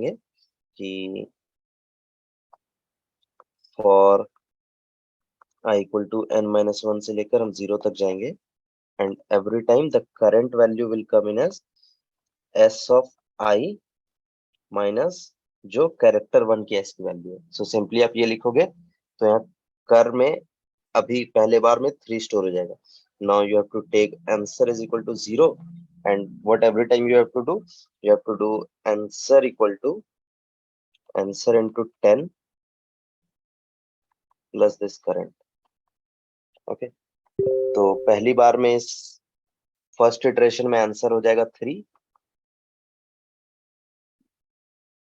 कि for i equal to n-1 से लेकर हम 0 तक जाएंगे and every time the current value will come in as s of i minus जो कैरेक्टर 1 की s की वैल्यू है। सो सिंपली आप ये लिखोगे तो यहाँ कर में अभी पहले बार में 3 स्टोर हो जाएगा। Now you have to take answer is equal to 0 and what every time you have to do answer equal to answer into 10 plus this current. Okay, तो पहली बार में इस फर्स्ट इटरेशन में आंसर हो जाएगा 3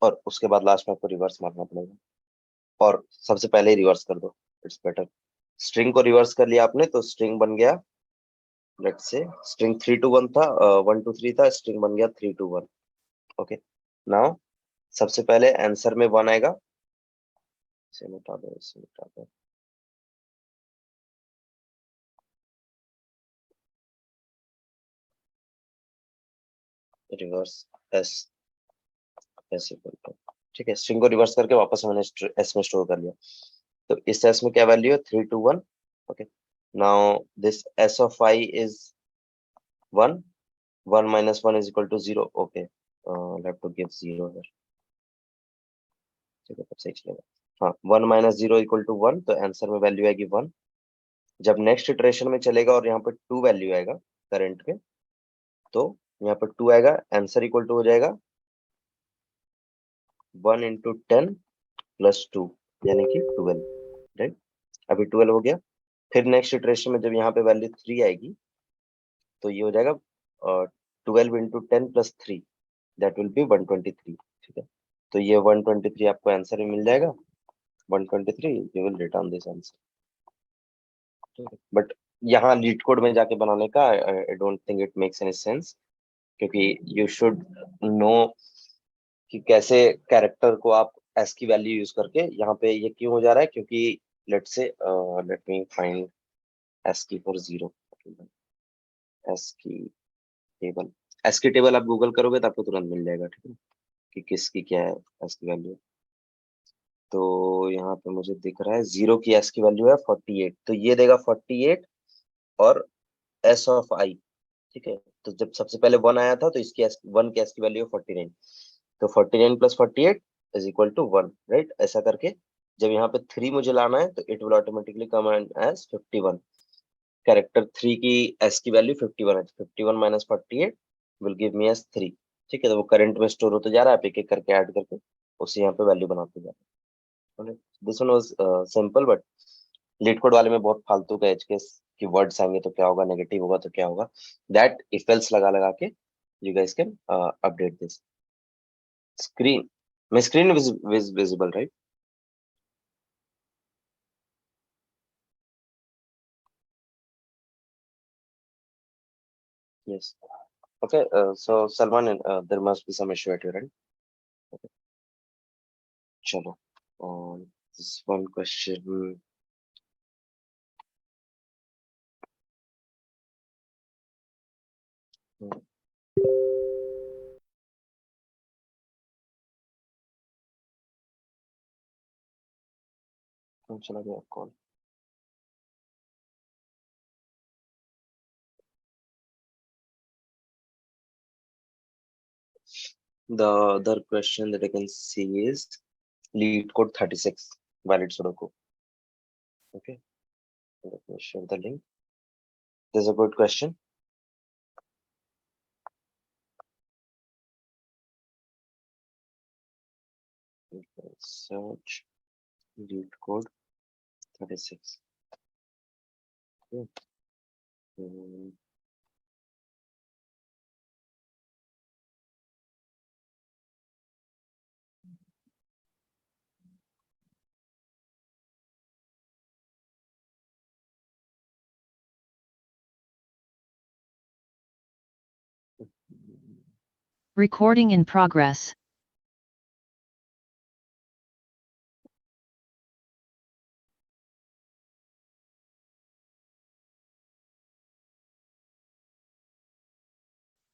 और उसके बाद लास्ट में आपको रिवर्स मारना पड़ेगा और सबसे पहले ही रिवर्स कर दो, इट्स बेटर। स्ट्रिंग को रिवर्स कर लिया आपने तो स्ट्रिंग बन गया, लेट्स से स्ट्रिंग 3 to 1 था, 1 to 3 था, स्ट्रिंग बन गया 3 to 1। ओके, नाउ सबसे पहले आंसर में 1 आएगा, इसे मिटा दो, इसे मिटा दो। Reverse s s equal to, ठीक है, स्ट्रिंग को रिवर्स करके वापस मैंने एस में स्टोर कर लिया। तो इस एस में क्या वैल्यू है 3 to 1। Okay, now this S of I is 1, 1 minus 1 is equal to 0। Okay, I'll have to give 0 here, ठीक है, तब सही चलेगा। हाँ, 1 minus 0 equal to 1, तो आंसर में वैल्यू आएगी 1। जब नेक्स्ट इटरेशन में चलेगा और यहाँ पर 2 वैल्यू आएगा करंट में, तो यहाँ पर 2 आएगा, आंसर इक्वल टू हो जाएगा 1 into 10 प्लस 2 यानी कि 12, राइट। अभी 12 हो गया। फिर नेक्स्ट इटरेशन में जब यहाँ पे वैल्यू 3 आएगी तो ये हो जाएगा 12 into 10 plus 3, that will B 123, ठीक है। तो ये 123 आपको आंसर में मिल जाएगा, 123, you will return this answer. But यहाँ लीड कोड में जाके बनाने का I don't think it makes any sense, क्योंकि यू शुड नो कि कैसे कैरेक्टर को आप एस की वैल्यू यूज करके, यहाँ पे ये क्यों हो जा रहा है, क्योंकि लेट मी फाइंड एस की फॉर 0। एस की टेबल, एस की टेबल आप गूगल करोगे तो आपको तुरंत मिल जाएगा, ठीक है, कि किसकी क्या है एस की वैल्यू। तो यहाँ पे मुझे दिख रहा है 0 की एस की वैल्यू है 48, तो ये देगा 48 और एस ऑफ आई, ठीक है। तो जब सबसे पहले 1 आया था तो इसकी 1 की एस की वैल्यू है 49, तो 49 plus 48 is equal to 1, right. ऐसा करके जब यहाँ पे 3 मुझे लाना है तो it will automatically come as 51। Character 3 की एस की वैल्यू 51 है, 51 minus 48 will give me s 3, ठीक है। तो वो करंट में स्टोर होते जा रहा है, आप एक एक करके ऐड करके उसे यहाँ पे वैल्यू बनाते जा रहे हैं। This one was simple, but leet code वाले में बहुत फालतू का एज केस कि वर्ड्स आएंगे तो क्या होगा, नेगेटिव होगा तो क्या होगा, दैट इफ एल्स लगा लगा के you guys can update this. Screen my screen is visible, right? Yes. Okay, so Salman, there must be some issue at your end. Okay, chalo, this one question, hmm, कौन चला गया call. The other question that I can see is lead code 36 valid Sudoku. Okay, let me share the link. This is a good question. Search lead code 36. Okay. Hmm. Recording in progress.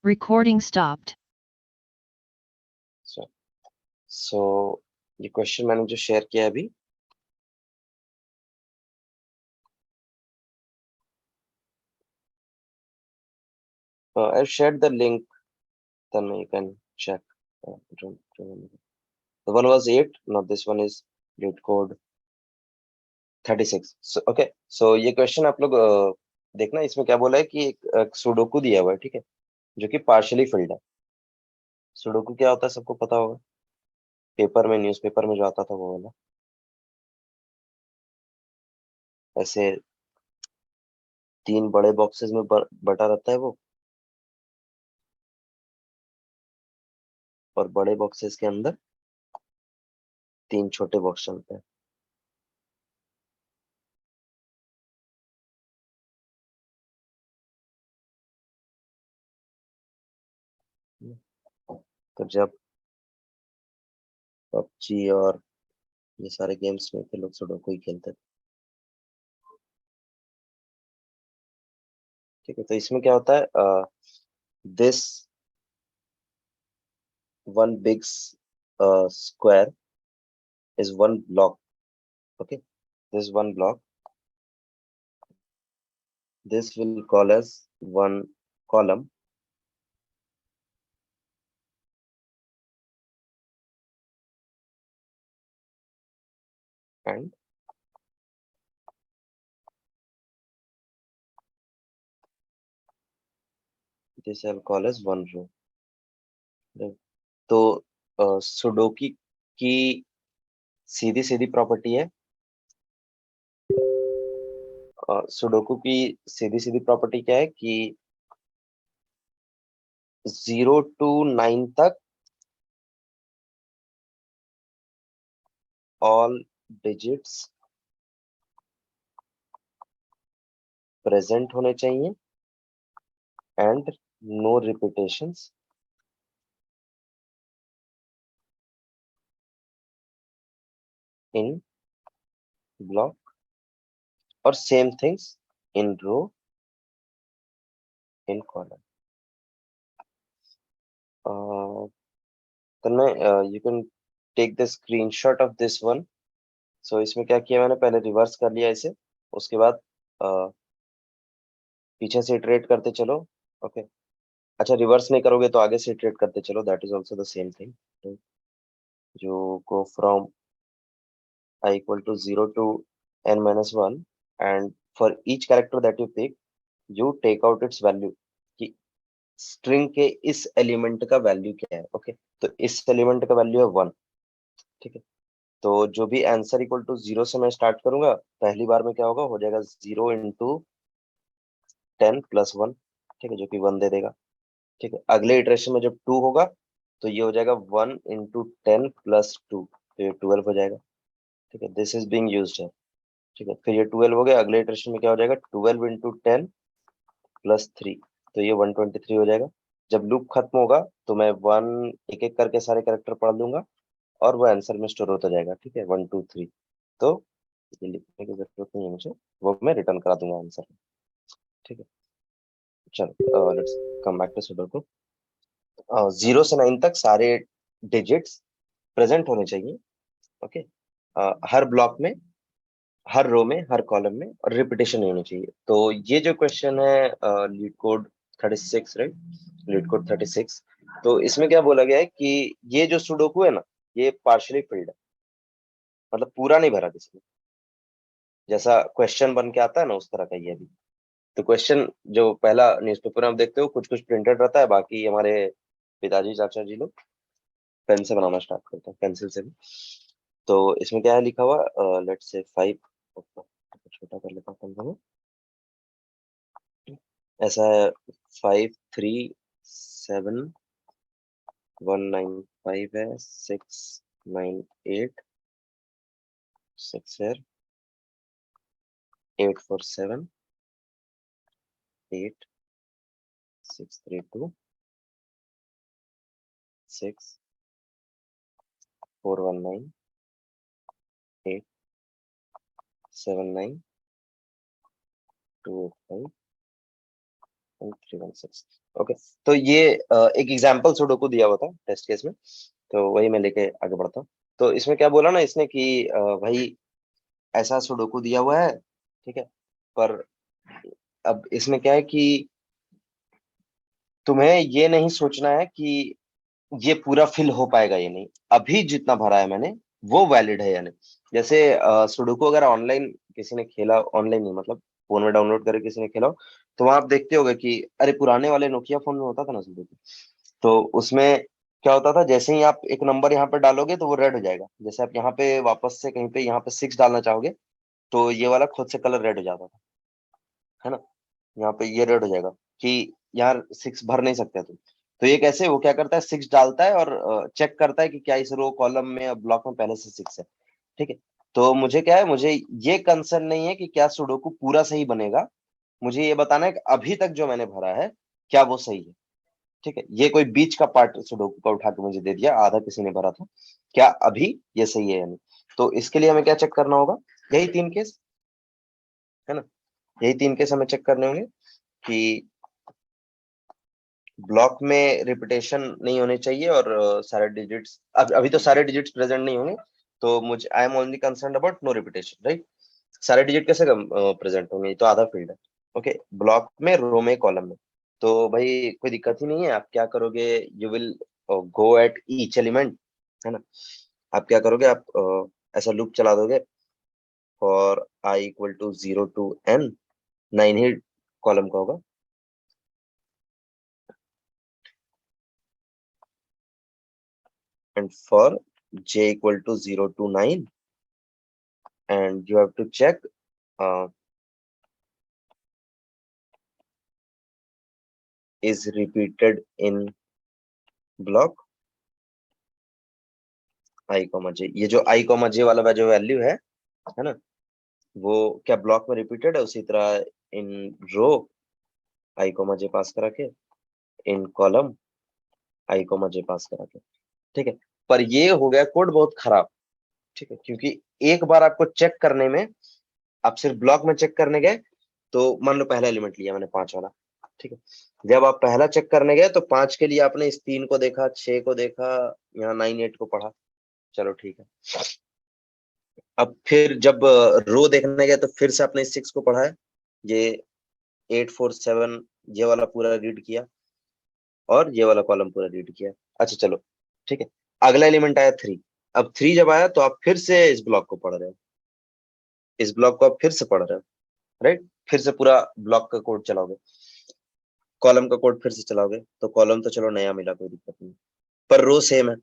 Recording stopped. सो ये question मैंने जो share किया अभी, I've shared the link, then you can check. Don't remember. The one was 8, now this one is lead code 36. So, okay, so ये question आप लोग देखना, इसमें क्या बोला है कि एक सुडोकू दिया हुआ है, ठीक है, जो कि पार्शियली फिल्ड है। सुडोकू क्या होता है सबको पता होगा, पेपर में, न्यूज़पेपर में जो आता था वो वाला, ऐसे 3 बड़े बॉक्सेस में बटा रहता है वो, और बड़े बॉक्सेस के अंदर 3 छोटे बॉक्स चलते हैं। तो जब पबजी और ये सारे गेम्स में थे, लोग सुडोकू ही खेलते थे, ठीक है। तो इसमें क्या होता है, this one big square is one block. Okay, this one block, this will call as one column, and this I'll call as one row. तो सुडोकी की सीधी सीधी प्रॉपर्टी है, सुडोकू की सीधी सीधी प्रॉपर्टी क्या है कि 0 to 9 तक all digits प्रेजेंट होने चाहिए and no repetitions in block, और same things in row, in column. तो मैं you can take the screenshot of this one. So इसमें क्या किया मैंने, पहले रिवर्स कर लिया इसे, उसके बाद पीछे से इटरेट करते चलो। ओके, अच्छा रिवर्स नहीं करोगे तो आगे से इटरेट करते चलो, that is also the same thing. जो go from I equal to 0 to n minus 1, and for each character that you pick you take out its value, कि स्ट्रिंग के इस एलिमेंट का वैल्यू क्या है। ओके, तो इस एलिमेंट का वैल्यू है 1, ठीक है। तो जो भी आंसर इक्वल टू 0 से मैं स्टार्ट करूंगा, पहली बार में क्या होगा, हो जाएगा 0 इंटू 10 प्लस 1, ठीक है, जो कि 1 दे देगा, ठीक है। अगले इटरेशन में जब 2 होगा तो ये हो जाएगा 1 इंटू 10 प्लस 2, तो ये 12 हो जाएगा, ठीक है। दिस इज बीइंग यूज्ड है, ठीक है। फिर ये 12 हो गया, अगले इटरेशन में क्या हो जाएगा, 12 इंटू 10 प्लस 3, तो ये 123 हो जाएगा। जब लूप खत्म होगा तो मैं वन एक एक करके सारे कैरेक्टर पढ़ लूंगा और वो आंसर में स्टोर होता जाएगा, ठीक है, 1 2 3। तो ये लिखने की जरूरत नहीं है मुझे, वो मैं रिटर्न करा दूंगा आंसर, ठीक है। चलो let's come back to sudoku. 0 से 9 तक सारे डिजिट्स प्रेजेंट होने चाहिए, ओके। हर ब्लॉक में, हर रो में, हर कॉलम में, और रिपीटेशन नहीं होनी चाहिए। तो ये जो क्वेश्चन है leet code 36, right, leet code 36, तो इसमें क्या बोला गया है कि ये जो सुडोकू है ना, ये पार्शियली फिल्ड है, मतलब पूरा नहीं भरा किसी ने, जैसा क्वेश्चन बन के आता है ना उस तरह का ये भी। तो क्वेश्चन जो पहला न्यूज़पेपर में आप देखते हो कुछ कुछ प्रिंटेड रहता है, बाकी हमारे पिताजी चाचा जी लोग पेन से बनाना स्टार्ट करते हैं, पेंसिल से भी। तो इसमें क्या है लिखा हुआ, लेट्स से 5, छोटा कर लेता हूँ, ऐसा है 5 3 7 1 9 5 है, 6 9 8 6 है, 8 4 7 8 6 3 2 6 4 1 9 8 7 9 2 8 5 3 1 6। ओके, तो ये एक एग्जांपल सुडोकू दिया हुआ था टेस्ट केस में, तो वही मैं लेके आगे बढ़ता हूँ। तो इसमें क्या बोला ना इसने कि भाई ऐसा सुडोकू दिया हुआ है, ठीक है, पर अब इसमें क्या है कि तुम्हें ये नहीं सोचना है कि ये पूरा फिल हो पाएगा या नहीं, अभी जितना भरा है मैंने वो वैलिड है या नहीं। जैसे सुडोकू अगर ऑनलाइन किसी ने खेला, ऑनलाइन नहीं मतलब फोन में डाउनलोड करके किसी ने खेला हो, तो वहां आप देखते होगे कि अरे पुराने वाले नोकिया फोन में होता था ना सुडोकू, तो उसमें क्या होता था, जैसे ही आप एक नंबर यहाँ पे डालोगे तो वो रेड हो जाएगा। जैसे आप यहाँ पे वापस से कहीं पे यहाँ पे 6 डालना चाहोगे तो ये वाला खुद से कलर रेड हो जाता था, है ना। यहाँ पे ये रेड हो जाएगा कि यार 6 भर नहीं सकते तुम। तो ये कैसे, वो क्या करता है 6 डालता है और चेक करता है कि क्या इस रो कॉलम में ब्लॉक में पहले से 6 है, ठीक है। तो मुझे क्या है, मुझे ये कंसर्न नहीं है कि क्या सुडोकू पूरा सही बनेगा, मुझे ये बताना है कि अभी तक जो मैंने भरा है क्या वो सही है, ठीक है। ये कोई बीच का पार्ट सुडोकू का उठा के मुझे दे दिया, आधा किसी ने भरा था, क्या अभी ये सही है या नहीं। तो इसके लिए हमें क्या चेक करना होगा, यही 3 केस, है ना। यही 3 केस हमें चेक करने होंगे कि ब्लॉक में रिपीटेशन नहीं होने चाहिए और सारे डिजिट्स, अभी तो सारे डिजिट्स प्रेजेंट नहीं होंगे, तो मुझे I am only concern about no repetition, right. सारे डिजिट कैसे प्रेजेंट होंगे, ये तो आधा फील्ड है। ओके, ब्लॉक में, रो में, कॉलम में, तो भाई कोई दिक्कत ही नहीं है। आप क्या करोगे, you will go at each element, है ना। आप क्या करोगे, आप ऐसा लूप चला दोगे for i equal to 0 to n, 9 ही कॉलम का होगा, and for j equal to 0 to 9, and you have to check uh, is repeated in block I comma j। ये जो I comma j वाला जो वैल्यू है ना, वो क्या ब्लॉक में रिपीटेड है, उसी तरह इन रो I comma j पास करा के, इन कॉलम I comma j पास करा के, ठीक है। पर ये हो गया कोड बहुत खराब, ठीक है, क्योंकि एक बार आपको चेक करने में, आप सिर्फ ब्लॉक में चेक करने गए, तो मान लो पहला एलिमेंट लिया मैंने 5 वाला, ठीक है। जब आप पहला चेक करने गए तो 5 के लिए आपने इस 3 को देखा, 6 को देखा, यहाँ 9 8 को पढ़ा, चलो ठीक है। अब फिर जब रो देखने गए तो फिर से आपने इस 6 को पढ़ा है, ये 8 4 7 ये वाला पूरा रीड किया, और ये वाला कॉलम पूरा रीड किया। अच्छा चलो ठीक है, अगला एलिमेंट आया 3। अब 3 जब आया तो आप फिर से इस ब्लॉक को पढ़ रहे हो, इस ब्लॉक को आप फिर से पढ़ रहे हो, राइट। फिर से पूरा ब्लॉक का कोड चलाओगे, कॉलम का कोड फिर से चलाओगे, तो कॉलम तो चलो नया मिला, कोई दिक्कत नहीं, पर रो सेम है,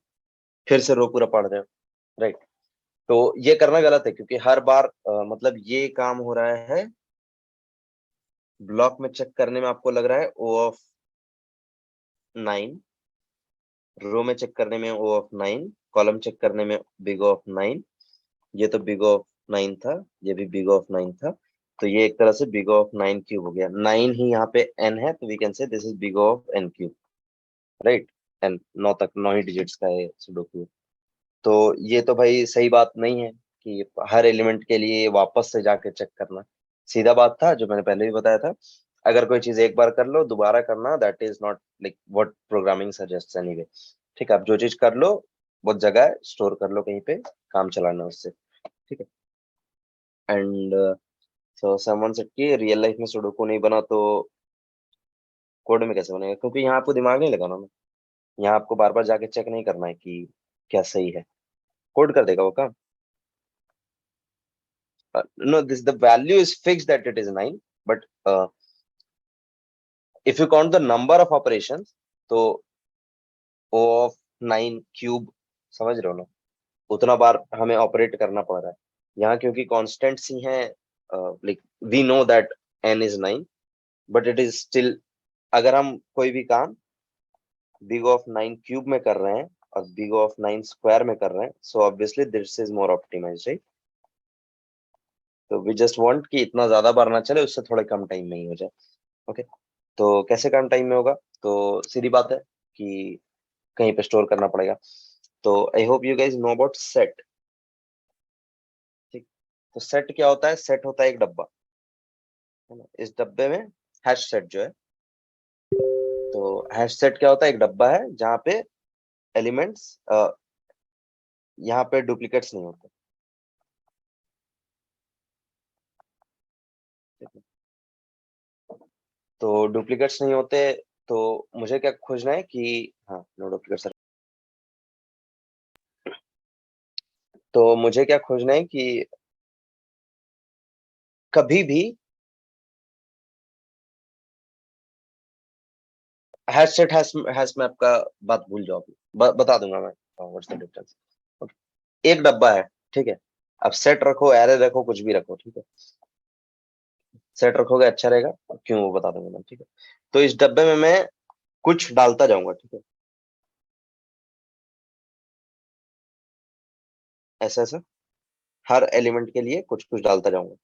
फिर से रो पूरा पढ़ रहे हो, राइट। तो ये करना गलत है, क्योंकि हर बार मतलब ये काम हो रहा है, ब्लॉक में चेक करने में आपको लग रहा है O(9), रो में चेक करने में O(9), कॉलम चेक करने में बिग O(9), ये तो बिग O(9) था, ये भी बिग O(9) था, तो ये एक तरह से बिग O(9 क्यूब हो गया। 9 ही यहाँ पे n है, तो we can say this is big O(n क्यूब), राइट। एन 9 तक, 9 ही डिजिट्स का है सुडोकू। तो ये तो भाई सही बात नहीं है कि हर एलिमेंट के लिए वापस से जाके चेक करना। सीधा बात था जो मैंने पहले भी बताया था, अगर कोई चीज एक बार कर लो, दोबारा करना that is not like what programming suggests anyway. ठीक है, आप जो चीज कर लो बहुत जगह है, स्टोर कर लो कहीं पे, काम चलाना उससे, ठीक है। एंड सो समवन सेड कि रियल लाइफ में सुडोकू नहीं बना तो कोड में कैसे बनेगा, क्योंकि यहाँ आपको दिमाग नहीं लगाना ना, यहाँ आपको बार बार जाके चेक नहीं करना है कि क्या सही है, कोड कर देगा वो काम। No, this the value is fixed that it is 9, but if you count the number of operations, तो O of 9 क्यूब, समझ रहे हो ना, उतना बार हमें ऑपरेट करना पड़ रहा है यहाँ, क्योंकि कांस्टेंट्स ही हैं। Like we know that n is 9, but it is still, अगर हम कोई भी काम बिग ऑफ 9 क्यूब में कर रहे हैं और बिग ऑफ 9 स्क्वायर में कर रहे हैं, so obviously this is more optimized, right. तो वी जस्ट वांट कि इतना ज्यादा बार ना चले, उससे थोड़े कम टाइम में ही हो जाए। ओके, तो कैसे कम टाइम में होगा, तो सीधी बात है कि कहीं पे स्टोर करना पड़ेगा। तो I hope you guys know about set, ठीक। तो सेट क्या होता है, सेट होता है एक डब्बा, है ना। इस डब्बे में हैश सेट जो है, तो हैश सेट क्या होता है, एक डब्बा है जहाँ पे एलिमेंट्स यहाँ पे डुप्लीकेट्स नहीं होते। ठीक है? तो डुप्लीकेट्स नहीं होते, तो मुझे क्या खोजना है कि हाँ, नो डुप्लीकेट्स। तो मुझे क्या खोजना है कि कभी भी हैश सेट हैश मैप का बात भूल जाओ अभी। बता दूंगा मैं व्हाट्स द डिफरेंस। एक डब्बा है, ठीक है। अब सेट रखो, एरे रखो, कुछ भी रखो, ठीक है। सेट रखोगे अच्छा रहेगा, क्यों वो बता दूंगा मैं, ठीक है। तो इस डब्बे में मैं कुछ डालता जाऊंगा, ठीक है। ऐसा ऐसा हर एलिमेंट के लिए कुछ कुछ डालता जाऊंगा।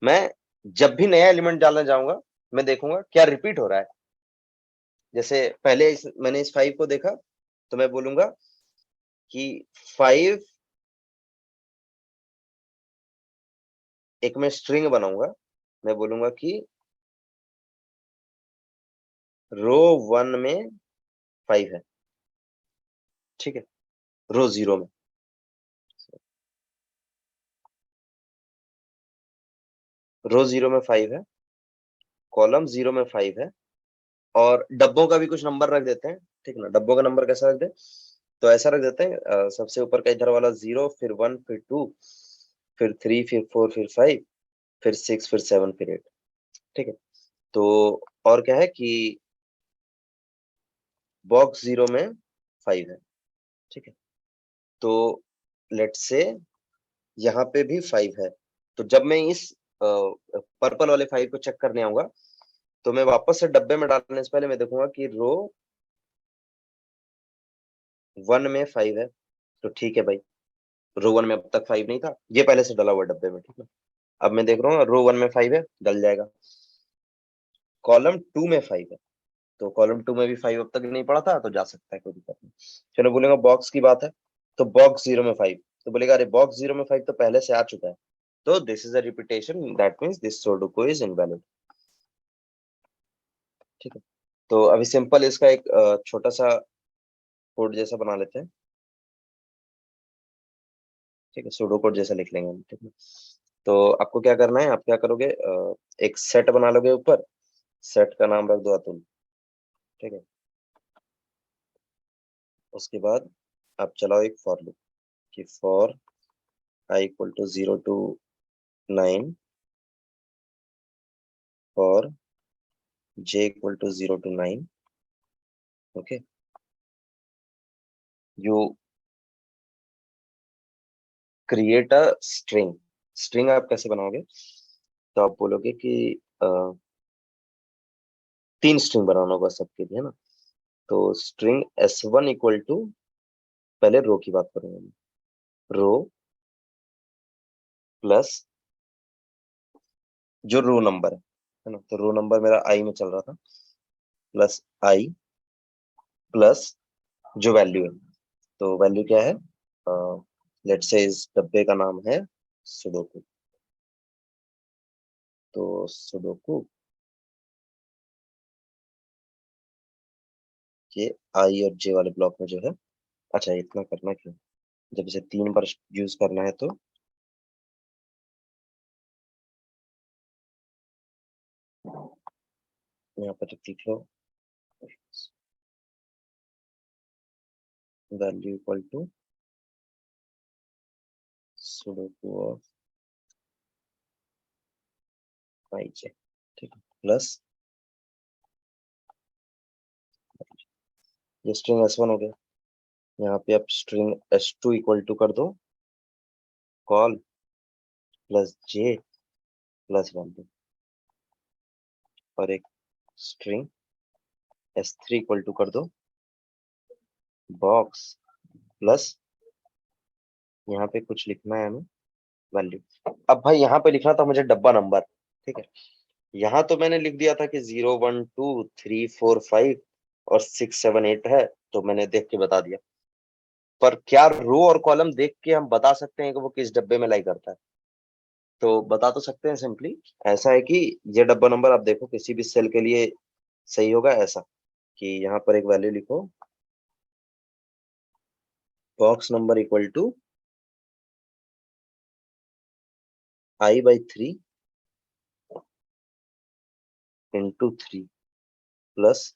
मैं जब भी नया एलिमेंट डालने जाऊंगा, मैं देखूंगा क्या रिपीट हो रहा है। जैसे पहले मैंने इस 5 को देखा, तो मैं बोलूंगा कि 5, एक मैं स्ट्रिंग बनाऊंगा। मैं बोलूंगा कि रो 1 में 5 है, ठीक है। रो 0 में, रो 0 में 5 है, कॉलम 0 में 5 है। और डब्बों का भी कुछ नंबर रख देते हैं, ठीक है ना। डब्बों का नंबर कैसा रख दे, तो ऐसा रख देते हैं, सबसे ऊपर का इधर वाला 0, फिर 1, फिर 2, फिर 3, फिर 4, फिर 5, फिर 6, फिर 7, फिर 8, ठीक है। तो और क्या है कि बॉक्स 0 में 5 है, ठीक है। तो लेट्स से यहाँ पे भी 5 है। तो जब मैं इस पर्पल वाले 5 को चेक करने आऊंगा, तो मैं वापस से डब्बे में डालने से पहले मैं देखूंगा कि रो 1 में 5 है। तो ठीक है भाई, रो 1 में अब तक 5 नहीं था, ये पहले से डला हुआ डब्बे में, ठीक है। अब मैं देख रहा हूँ रो 1 में 5 है, डल जाएगा। कॉलम 2 में 5 है, तो कॉलम 2 में भी 5 अब तक नहीं पड़ा था, तो जा सकता है, कोई दिक्कत नहीं। चलो बोलेगा बॉक्स की बात है, तो बॉक्स 0 में 5, तो बोलेगा अरे बॉक्स 0 में 5 तो पहले से आ चुका है, तो this is a repetition, that means this sudoku is invalid, ठीक है। तो अभी सिंपल इसका एक छोटा सा कोड जैसा बना लेते हैं, ठीक है। सुडो कोड जैसा लिख लेंगे हम, ठीक है। तो आपको क्या करना है, आप क्या करोगे, एक सेट बना लोगे ऊपर, सेट का नाम रख दो अतुल, ठीक है। उसके बाद आप चलाओ एक फॉर लूप कि for i equal to 0 to 9, for j equal to 0 to 9, okay. You create a string. String आप कैसे बनाओगे, तो आप बोलोगे कि 3 स्ट्रिंग बनाना होगा सबके लिए, है ना। तो स्ट्रिंग s1 इक्वल टू, पहले रो की बात करूंगा मैं, रो प्लस जो रो नंबर है ना। तो रो नंबर मेरा आई में चल रहा था, प्लस आई प्लस जो वैल्यू है। तो वैल्यू क्या है, लेट्स से इस डब्बे का नाम है सुडोकू। तो सुडोकू ये आई और जे वाले ब्लॉक में जो है, अच्छा इतना करना क्यों, जब इसे 3 बार यूज करना है तो यहाँ पर लिख लो value equal to sudoku of I J, ठीक है, प्लस ये स्ट्रिंग s1 हो गया। यहाँ पे आप स्ट्रिंग s2 इक्वल टू कर दो कॉल प्लस जे प्लस वैल्यू, और एक स्ट्रिंग s3 इक्वल टू कर दो बॉक्स प्लस, यहाँ पे कुछ लिखना है हमें, वैल्यू। अब भाई यहाँ पे लिखना था मुझे डब्बा नंबर, ठीक है। यहाँ तो मैंने लिख दिया था कि 0 1 2 3 4 5 और 6 7 8 है, तो मैंने देख के बता दिया। पर क्या रो और कॉलम देख के हम बता सकते हैं कि वो किस डब्बे में लाई करता है, तो बता तो सकते हैं सिंपली। ऐसा है कि ये डब्बा नंबर आप देखो किसी भी सेल के लिए सही होगा, ऐसा कि यहाँ पर एक वैल्यू लिखो box number equal to I/3 into 3 plus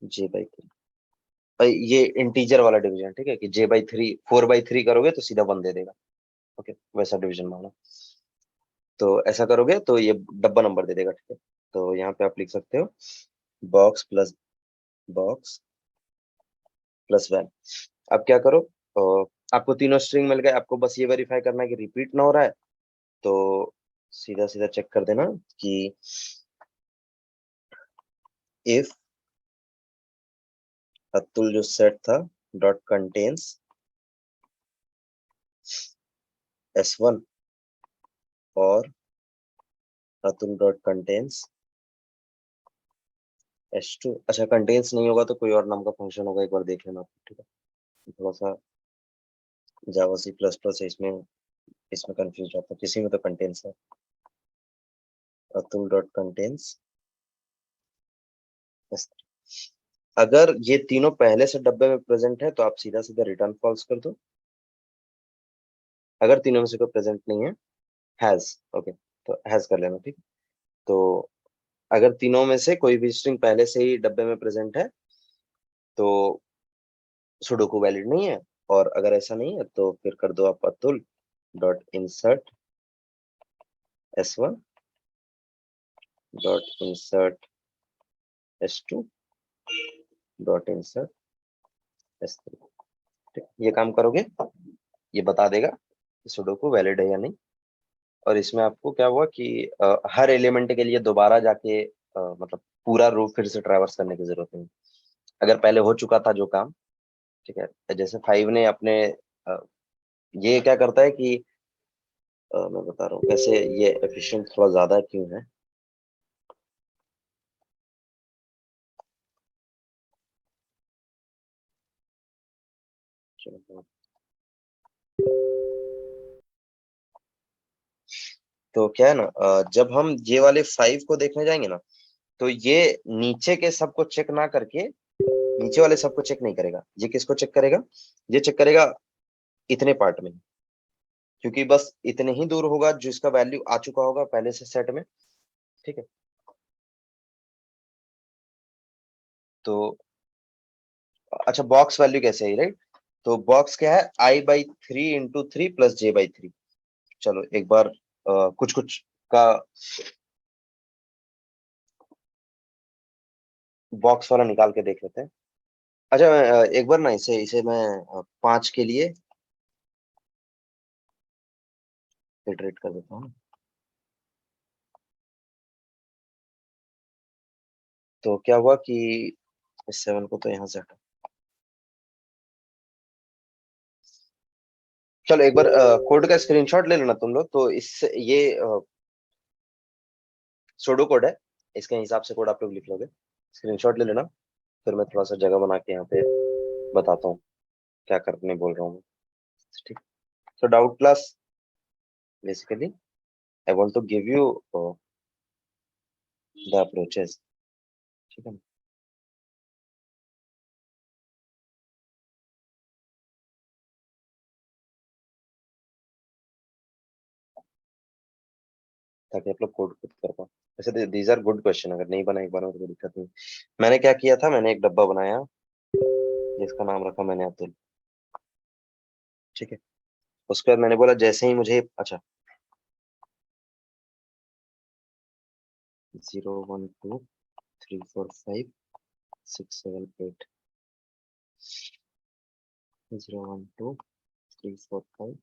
J/3। भाई ये इंटीजर वाला डिवीजन, ठीक है, कि J/3 4/3 करोगे तो सीधा 1 दे देगा। ओके, वैसा डिवीजन मानो। तो ऐसा करोगे तो ये डब्बा नंबर दे देगा, ठीक है। तो यहाँ पे आप लिख सकते हो box plus box plus one. अब क्या करो, आपको तीनों स्ट्रिंग मिल गए, आपको बस ये वेरीफाई करना है कि रिपीट ना हो रहा है। तो सीधा सीधा चेक कर देना कि इफ अतुल जो सेट था डॉट कंटेन्स S1 और अतुल डॉट कंटेन्स S2। अच्छा, कंटेन्स नहीं होगा तो कोई और नाम का फंक्शन होगा, एक बार देख लेना, ठीक है। थोड़ा सा जावा C++ है, इसमें इसमें कंफ्यूज होता है, किसी में तो कंटेन्स है। Atul dot contains S3। अगर ये तीनों पहले से डब्बे में प्रेजेंट है तो आप सीधा सीधा रिटर्न फॉल्स कर दो। अगर तीनों में से कोई प्रेजेंट नहीं है, हैज, ओके, तो हैज कर लेना, ठीक। तो अगर तीनों में से कोई भी स्ट्रिंग पहले से ही डब्बे में प्रेजेंट है तो सुडोकू वैलिड नहीं है। और अगर ऐसा नहीं है तो फिर कर दो आप Atul dot insert S1 dot insert S2 dot insert S3। ठीक, ये काम करोगे, ये बता देगा कि सुडोकू वैलिड है या नहीं। और इसमें आपको क्या हुआ कि हर एलिमेंट के लिए दोबारा जाके मतलब पूरा रो फिर से ट्रैवर्स करने की जरूरत नहीं। अगर पहले हो चुका था जो काम, ठीक है, जैसे 5 ने अपने ये क्या करता है कि मैं बता रहा हूँ कैसे ये एफिशिएंट थोड़ा ज्यादा क्यों है। चलो, तो क्या है ना, जब हम ये वाले 5 को देखने जाएंगे ना, तो ये नीचे के सबको चेक ना करके नीचे वाले सबको चेक नहीं करेगा। ये किसको चेक करेगा? ये चेक करेगा इतने पार्ट में, क्योंकि बस इतने ही दूर होगा जिसका वैल्यू आ चुका होगा पहले से सेट में, ठीक है। तो अच्छा, बॉक्स वैल्यू कैसे है, राइट? तो बॉक्स क्या है, I/3 इंटू 3 प्लस J/3। चलो एक बार कुछ कुछ का बॉक्स वाला निकाल के देख लेते हैं। अच्छा, एक बार ना इसे इसे मैं 5 के लिए इटरेट कर देता हूँ। तो क्या हुआ कि इस 7 को तो यहाँ से हटा। चलो एक बार कोड का स्क्रीनशॉट ले लेना तुम लोग, तो इससे ये सुडो कोड है, इसके हिसाब से कोड आप लोग लिख लोगे। स्क्रीनशॉट ले लेना, फिर मैं थोड़ा सा जगह बना के यहाँ पे बताता हूँ क्या करने बोल रहा हूँ। ठीक। So doubt class, basically I want to give you the approaches, ठीक है। ताकि आप लोग कोड खुद कर पाओ। वैसे दीज आर गुड क्वेश्चन, अगर नहीं बना एक बार में तो कोई दिक्कत नहीं। मैंने क्या किया था, मैंने एक डब्बा बनाया जिसका नाम रखा मैंने अतुल, ठीक है। उसके बाद मैंने बोला जैसे ही मुझे, अच्छा, 0 1 2 3 4 5 6 7 8, 0 1 2 3 4 5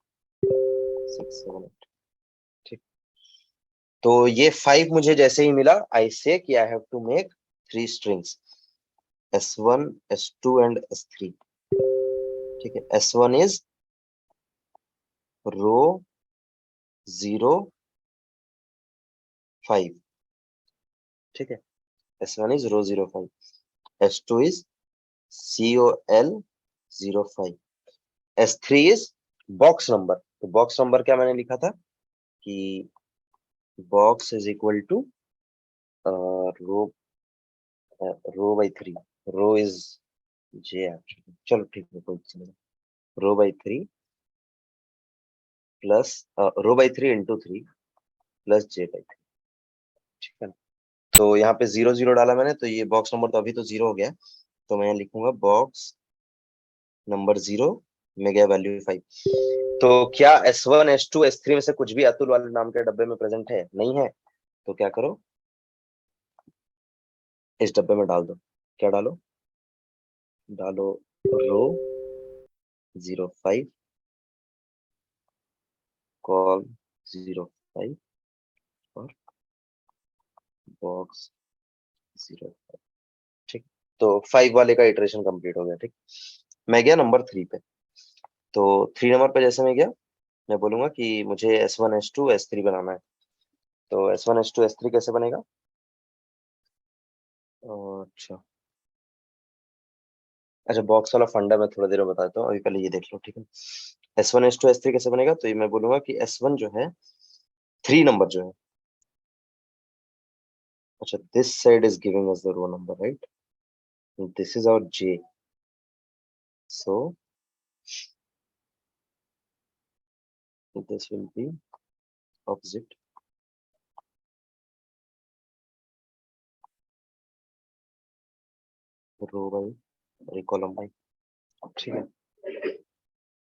6 7 8, ठीक। तो ये 5 मुझे जैसे ही मिला, आई से कि I have to make 3 strings S1 S2 and S3, ठीक है। S1 इज रो 05, ठीक है। S1 is row 05, S2 is COL 05, S3 is box number. तो बॉक्स नंबर क्या मैंने लिखा था कि box is equal to row रो/3। रो इज J एक्चुअली, चलो ठीक है, कोई रो/3 plus row by 3 into 3 plus J by 3, ठीक है। तो यहाँ पे 0 0 डाला मैंने, तो ये बॉक्स नंबर तो अभी तो 0 हो गया, तो मैं यहाँ लिखूंगा बॉक्स नंबर 0 में गया वैल्यू 5। तो क्या S1 S2 S3 में से कुछ भी अतुल वाले नाम के डब्बे में प्रेजेंट है? नहीं है। तो क्या करो, इस डब्बे में डाल दो। क्या डालो? डालो रो 05 कॉल 05 और बॉक्स 05, ठीक। तो 5 वाले का इटरेशन कंप्लीट हो गया, ठीक। मैं गया नंबर 3 पे। तो 3 नंबर पे जैसे मैं गया, मैं बोलूंगा कि मुझे S1 S2 S3 बनाना है। तो S1 S2 S3 कैसे बनेगा? अच्छा अच्छा, बॉक्स वाला फंडा मैं थोड़ा देर में बताता हूँ, अभी पहले ये देख लो, ठीक है। S1 S2 S3 कैसे बनेगा? तो ये मैं बोलूंगा कि S1 जो है 3 नंबर जो है, अच्छा this side is giving us the row number, right? This is our J, so this will be opposite row by column by, ठीक है।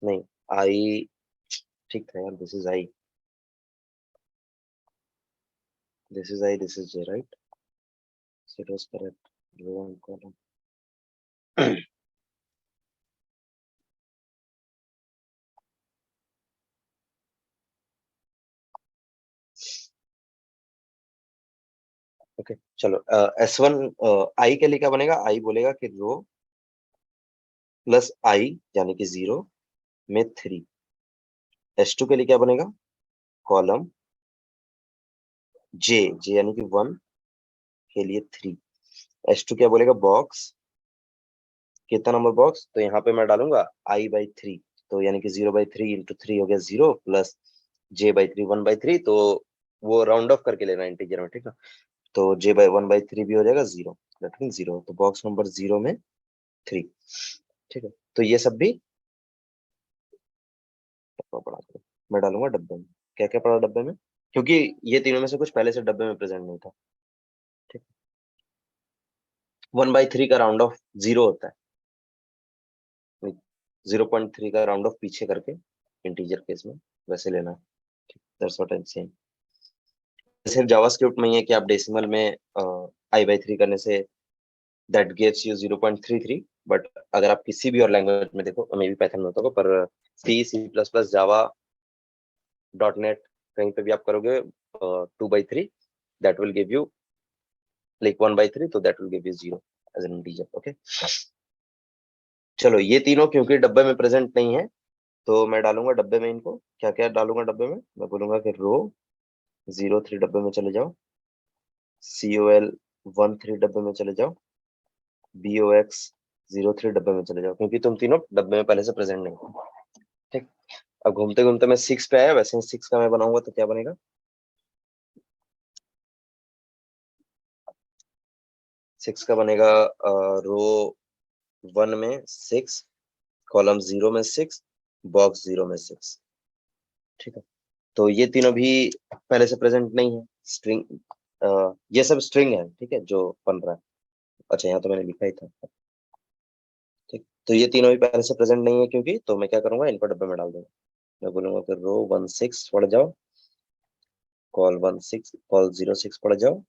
नहीं, आई ठीक था यार, this is i, this is i, this is J, right? So it was correct, row and column. Okay चलो, S1 आई के लिए क्या बनेगा? आई बोलेगा कि रो प्लस आई यानी कि 0 में 3। S2 के लिए क्या बनेगा? कॉलम J, J यानी कि 1 के लिए 3। S2 क्या बोलेगा? बॉक्स, कितना नंबर बॉक्स? तो यहाँ पे मैं डालूंगा I बाई 3, तो यानी कि 0 बाई 3 इंटू 3 हो गया 0 प्लस J बाई 3 1 बाई 3, तो वो राउंड ऑफ करके लेना इंटीजर में, ठीक है। तो J बाई 1 बाई 3 भी हो जाएगा 0, दैट मीन 0, तो बॉक्स नंबर 0 में 3, ठीक है। तो ये सब भी पड़ा, मैं डालूंगा डब्बे में। क्या क्या पड़ा डब्बे में? क्योंकि ये तीनों में से कुछ पहले से डब्बे में प्रेजेंट नहीं था, ठीक। 1/3 का राउंड ऑफ 0 होता है, 0.3 का राउंड ऑफ पीछे करके इंटीजर केस में वैसे लेना है, ठीक। That's what I am saying. सिर्फ जावास्क्रिप्ट में ही है कि आप डेसिमल में I/3 करने say that gives you 0.33, but अगर आप किसी भी और लैंग्वेज में देखो, मे बी पाइथन में होता होगा, पर C++, जावा, .NET कहीं पे भी आप करोगे 2/3, that will give you like 1/3, तो that will give you 0 as an integer, okay. चलो ये तीनों क्योंकि डब्बे में प्रेजेंट नहीं है, तो मैं डालूंगा डब्बे में इनको। क्या क्या डालूंगा डब्बे में? मैं बोलूंगा कि रो 03 डब्बे में चले जाओ, COL 13 डब्बे में चले जाओ, BOX 03 डब्बे में चले जाओ, क्योंकि तुम तीनों डब्बे में पहले से प्रेजेंट नहीं हो, ठीक। अब घूमते घूमते मैं 6 पे आया, वैसे ही 6 का मैं बनाऊंगा तो क्या बनेगा? 6 का बनेगा रो 1 में 6, कॉलम 0 में 6, बॉक्स 0 में 6, ठीक है। तो ये तीनों भी पहले से प्रेजेंट नहीं है, स्ट्रिंग, ये सब स्ट्रिंग है, ठीक है, जो बन रहा है। अच्छा यहाँ तो मैंने लिखा ही था, ठीक। तो ये तीनों भी पहले से प्रेजेंट नहीं है क्योंकि, तो मैं क्या करूंगा, इनको डब्बे में डाल दूंगा। मैं बोलूंगा कि रो 16 पढ़ जाओ, कॉल 16 कॉल 06 पढ़ जाओ,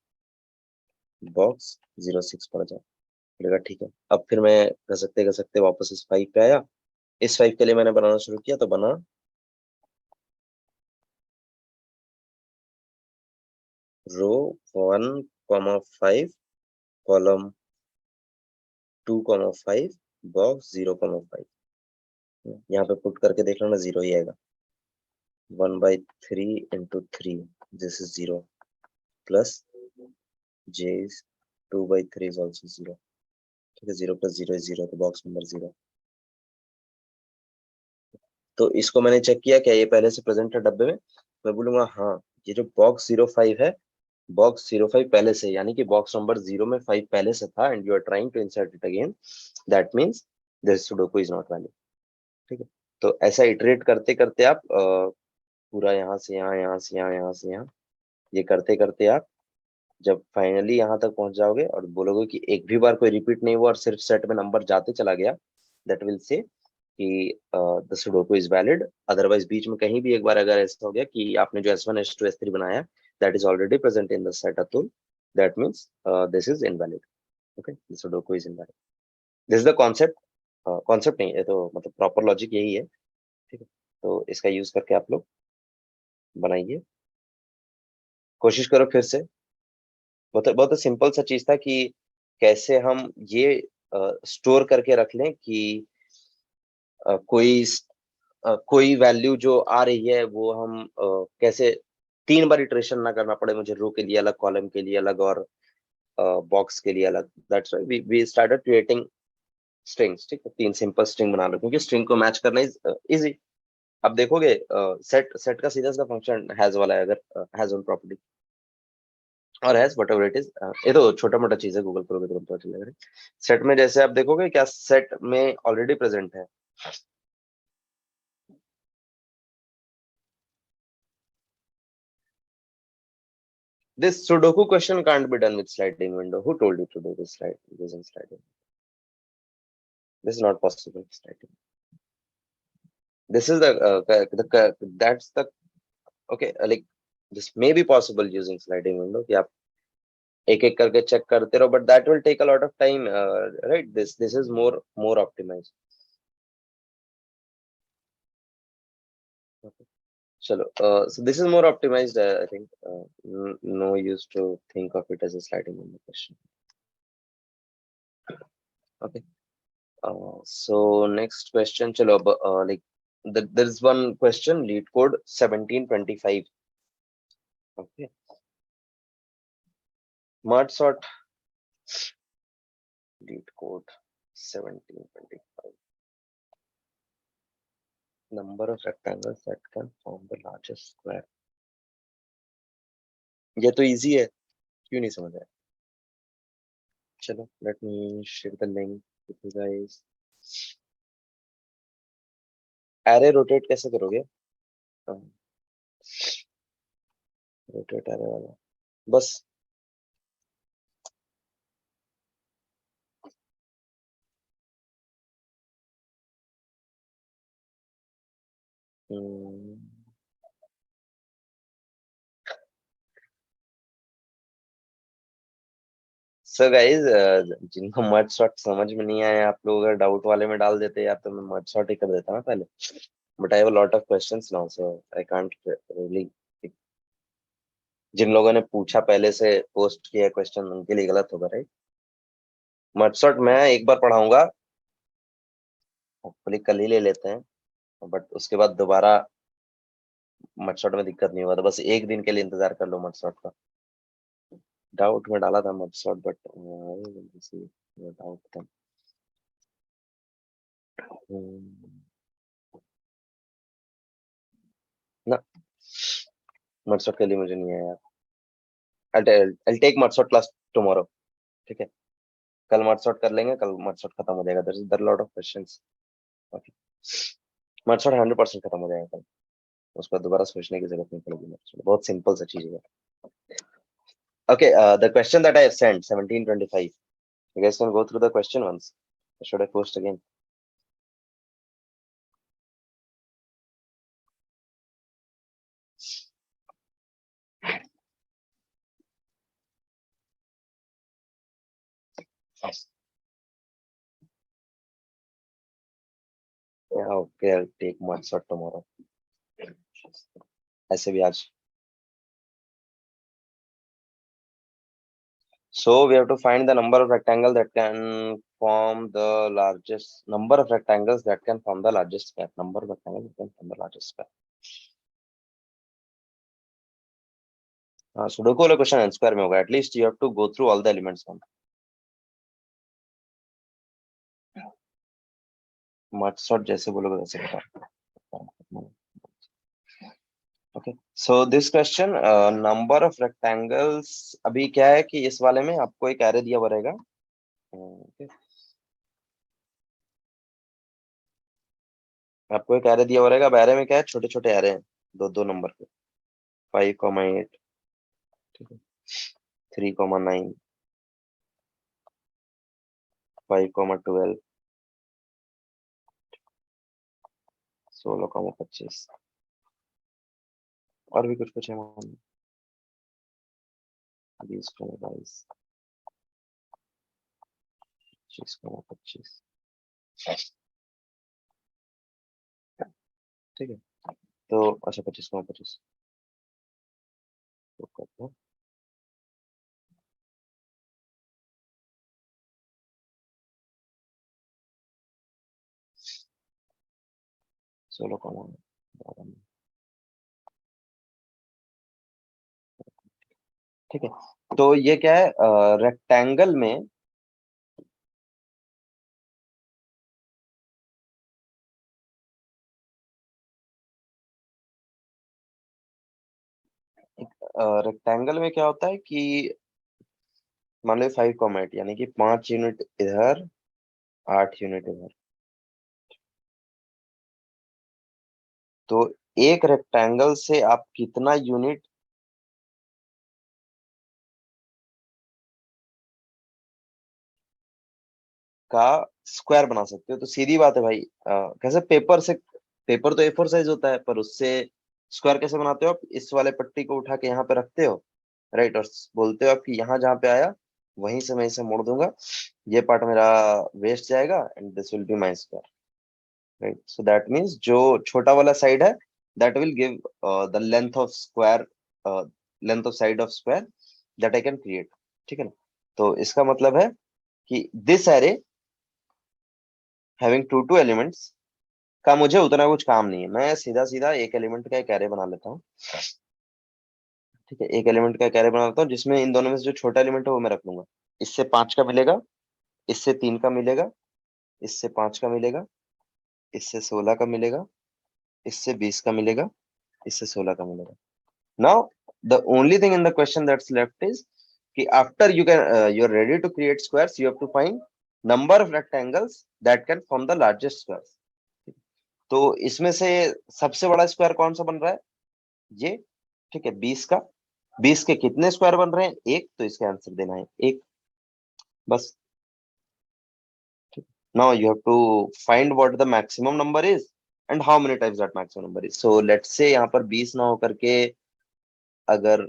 बॉक्स 06 पढ़ जाओ, बोलेगा ठीक है। अब फिर मैं कर सकते वापस इस 5 पे आया, इस 5 के लिए मैंने बनाना शुरू किया, तो बना रो 1,5 कॉलम 2,5 बॉक्स 0,5। यहाँ पे पुट करके देख लो ना, 0 ही आएगा। 1/3 into 3, this is 0 plus J is 2/3 is also 0, ठीक है। 0 प्लस 0 is 0, तो बॉक्स नंबर 0। तो इसको मैंने चेक किया, क्या ये पहले से प्रेजेंट है डब्बे में? मैं बोलूंगा हाँ, ये जो बॉक्स 05 है, बॉक्स 05 पहले से, यानी कि बॉक्स नंबर 0 में 5 पहले से था, and you are trying to insert it again, that means this sudoku is not valid, ठीक है। तो ऐसा इटरेट करते करते आप पूरा यहाँ से यहाँ, यहाँ से यहाँ, यहाँ से यहाँ, ये करते करते आप जब फाइनली यहाँ तक पहुंच जाओगे और बोलोगे कि एक भी बार कोई रिपीट नहीं हुआ और सिर्फ सेट में नंबर जाते चला गया, दैट विल से कि the sudoku is valid. Otherwise बीच में कहीं भी एक बार अगर ऐसा हो गया कि आपने जो S1 S2 S3 बनाया, that is already present in the set Atul, that means this is invalid. Okay, the sudoku is invalid. This is the concept. Concept नहीं है तो मतलब प्रॉपर लॉजिक यही है। ठीक है, तो इसका यूज करके आप लोग बनाइए, कोशिश करो फिर से। बहुत बहुत सिंपल सा चीज था कि कैसे हम ये स्टोर करके रख लें कि कोई वैल्यू जो आ रही है वो हम कैसे 3 बार इटरेशन ना करना पड़े मुझे, रो के लिए अलग, कॉलम के लिए अलग और बॉक्स के लिए अलग। That's why we started creating strings. ठीक है, 3 सिंपल स्ट्रिंग बना लो क्योंकि स्ट्रिंग को मैच करना इज इजी। अब देखोगे सेट सेट का सीधा सा फंक्शन हैज वाला है, अगर हैज ऑन प्रॉपर्टी और हैज व्हाटएवर इट इज, ये तो छोटा मोटा चीज है, गूगल करोगे तो पता चलेगा। सेट में जैसे आप देखोगे क्या सेट में ऑलरेडी प्रेजेंट है। This Sudoku question can't be done with sliding window. Who told you to do this slide using sliding? This is not possible. Sliding. This is that's the okay. Like this may be possible using sliding window. कि आप एक एक करके check करते रहो, but that will take a lot of time, right? This is more optimized. Okay. चलो, so this is more optimized. I think no use to think of it as a sliding window question. Okay. So next question, chalo, like there is one question, lead code 1725. Okay, mud sort lead code 1725. Number of rectangles that can form the largest square. ये तो easy है, क्यों नहीं समझ आया? चलो, let me share the link with you guys. Array rotate कैसे करोगे? रोटेट array वाला बस सो गाइज, जिनको मड शॉट समझ में नहीं आया, आप लोग अगर डाउट वाले में डाल देते या तो मैं मड शॉट ही कर देता ना पहले, but I have a lot of questions now so I can't really. जिन लोगों ने पूछा पहले से पोस्ट किया क्वेश्चन उनके लिए गलत होगा, राइट? मड शॉट मैं एक बार पढ़ाऊंगा, होपफुली कल ही ले लेते हैं, बट उसके बाद दोबारा मड शॉट में दिक्कत नहीं होगा, तो बस एक दिन के लिए इंतजार कर लो मड शॉट का। डाउट में डाला था मड शॉट, बट डाउट था। ना, मड शॉट के लिए मुझे नहीं आया। I'll take mud shot class tomorrow. ठीक है, कल मड शॉट कर लेंगे, कल मड शॉट खत्म हो जाएगा। There lot of questions. Okay, mud shot 100% खत्म हो जाएगा कल, उसका दोबारा सोचने की जरूरत नहीं पड़ेगी। मड शॉट बहुत सिंपल सा चीज है। Okay, the question that I have sent 1725, you guys can go through the question once, or should I post again? Yeah, okay, I'll take mud shot tomorrow. ऐसे भी आज। So we have to find the number of rectangle that can form the largest number of rectangles that can form the largest square. Number of rectangles that can form the largest square. Sudoku वाला question n square में होगा, at least you have to go through all the elements. Mud shot जैसे बोलोगे वैसे बता। Okay, so this question, number of rectangles, अभी क्या है कि इस वाले में आपको एक एरे दिया हुआ रहेगा। okay. आपको एक एरे दिया हुआ रहेगा। अब एरे में क्या है, छोटे छोटे एरे हैं। दो नंबर पे 5,8, ठीक है, 3,9, 5,12, 16,25 और भी कुछ है वहां में, 20,22, 25,25, ठीक है। तो अच्छा 25,25 तो करते हैं 16,12, ठीक है। तो ये क्या है, रेक्टेंगल में रेक्टेंगल में क्या होता है कि मान लो 5,8 यानी कि 5 यूनिट इधर, 8 यूनिट इधर। तो एक रेक्टेंगल से आप कितना यूनिट का स्क्वायर बना सकते हो? तो सीधी बात है भाई, कैसे पेपर से, पेपर तो A4 साइज होता है, पर उससे स्क्वायर कैसे बनाते हो आप? इस वाले पट्टी को उठा के यहाँ पे रखते हो, राइट, और बोलते हो आप कि यहाँ जहाँ पे आया वहीं से मैं इसे मोड़ दूंगा, ये पार्ट मेरा वेस्ट जाएगा and this will be my square, right. So that means जो छोटा वाला साइड है that will give the length of square, length of side of square that I can create, ठीक है ना। तो इसका मतलब है कि this array having two elements का मुझे उतना कुछ काम नहीं है, मैं सीधा सीधा एक एलिमेंट का एक एरे बना लेता हूँ, ठीक है। एक एलिमेंट का एक एरे बना लेता हूँ जिसमें इन दोनों में से जो छोटा एलिमेंट है वो मैं रख लूंगा। इससे 5 का मिलेगा, इससे 3 का मिलेगा, इससे 5 का मिलेगा, इससे 16 का मिलेगा, इससे 20 का मिलेगा, इससे 16 का मिलेगा। Now the only thing in the question that's left is कि after you are ready to create squares you have to find number of rectangles that can form the largest square. तो इसमें से सबसे बड़ा स्क्वायर कौन सा बन रहा है? ये, ठीक है, 20 का। 20 के कितने स्क्वायर बन रहे हैं? एक, तो इसका आंसर देना है एक, बस। Now you have to find what the maximum number is and how many times that maximum number is. So let's say यहाँ पर 20 ना होकर के अगर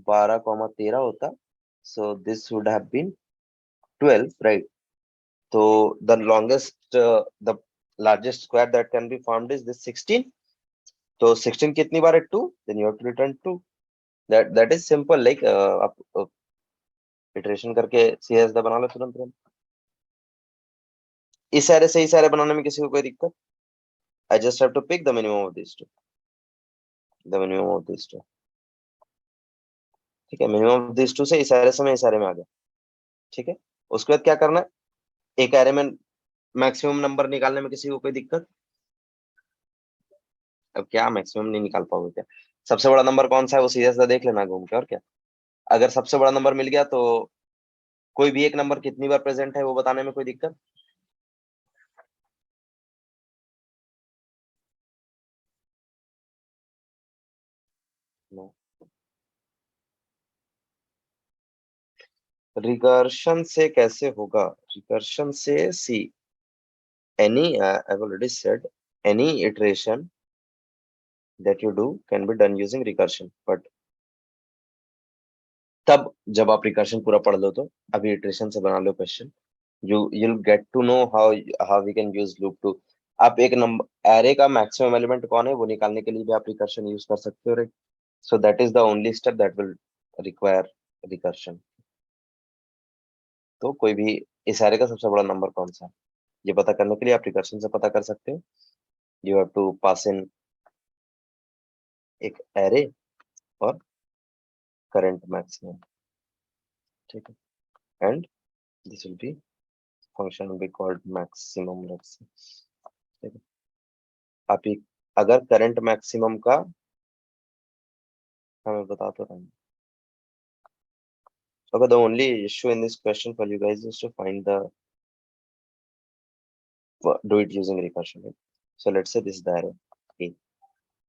12,13 होता, so this would have been 12, right. तो the longest, the largest square that can be formed is this 16। तो 16 कितनी बार है? 2, then you have to return 2। That is simple, like आप इटरेशन करके सीएस दा बना लो तुरंत तुरंत। इस सारे से इस सारे बनाने में किसी को कोई दिक्कत? I just have to pick the minimum of this two, the minimum of this two, ठीक है। मिनिमम ऑफ दिस टू से इस सारे से मैं इस सारे में आ गया, ठीक है। उसके बाद क्या करना है? एक एरे में मैक्सिमम नंबर निकालने में किसी को कोई दिक्कत? अब क्या मैक्सिमम नहीं निकाल पाओगे क्या? सबसे बड़ा नंबर कौन सा है वो सीएस दा देख लेना घूम के, और क्या। अगर सबसे बड़ा नंबर मिल गया तो कोई भी एक नंबर कितनी बार प्रेजेंट है वो बताने में कोई दिक्कत? नो। रिकर्शन से कैसे होगा? रिकर्शन से सी, any I've already said any iteration that you do can be done using recursion, but तब जब आप रिकर्शन पूरा पढ़ लो तो अभी इटरेशन से बना लो question, you'll get to know how we can use loop to। आप एक नंबर एरे का मैक्सिमम एलिमेंट कौन है वो निकालने के लिए भी आप रिकर्शन यूज कर सकते हो, right. So that is the only step that will require recursion. तो कोई भी इस एरे का सबसे बड़ा नंबर कौन सा है ये पता करने के लिए आप रिकर्शन से पता कर सकते हो। यू हैव टू पास इन एक एरे और करंट मैक्सिमम, ठीक है, and this will be function will be called maximum, let's say, ठीक है। आप ही अगर करंट मैक्सिमम का हमें बता तो रहा हूँ। Okay, the only issue in this question for you guys is to find the do it using recursion, right? So let's say this is the array A,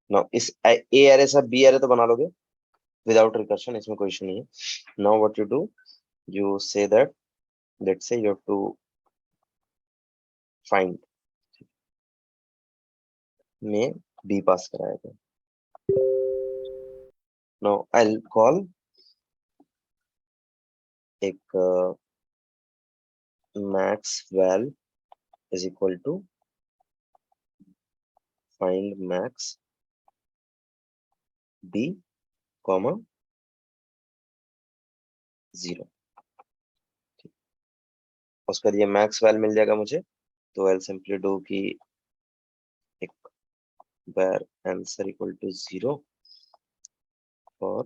no इस ए एरे से B array तो बना लोगे without recursion, इसमें कोई issue नहीं है। Now what you do, you say that, let's say you have to find में b पास कराया था। now I'll call एक max val is equal to find max b comma 0। उसके बाद ये max val मिल जाएगा मुझे, तो I'll simply do कि एक where answer equal to 0 for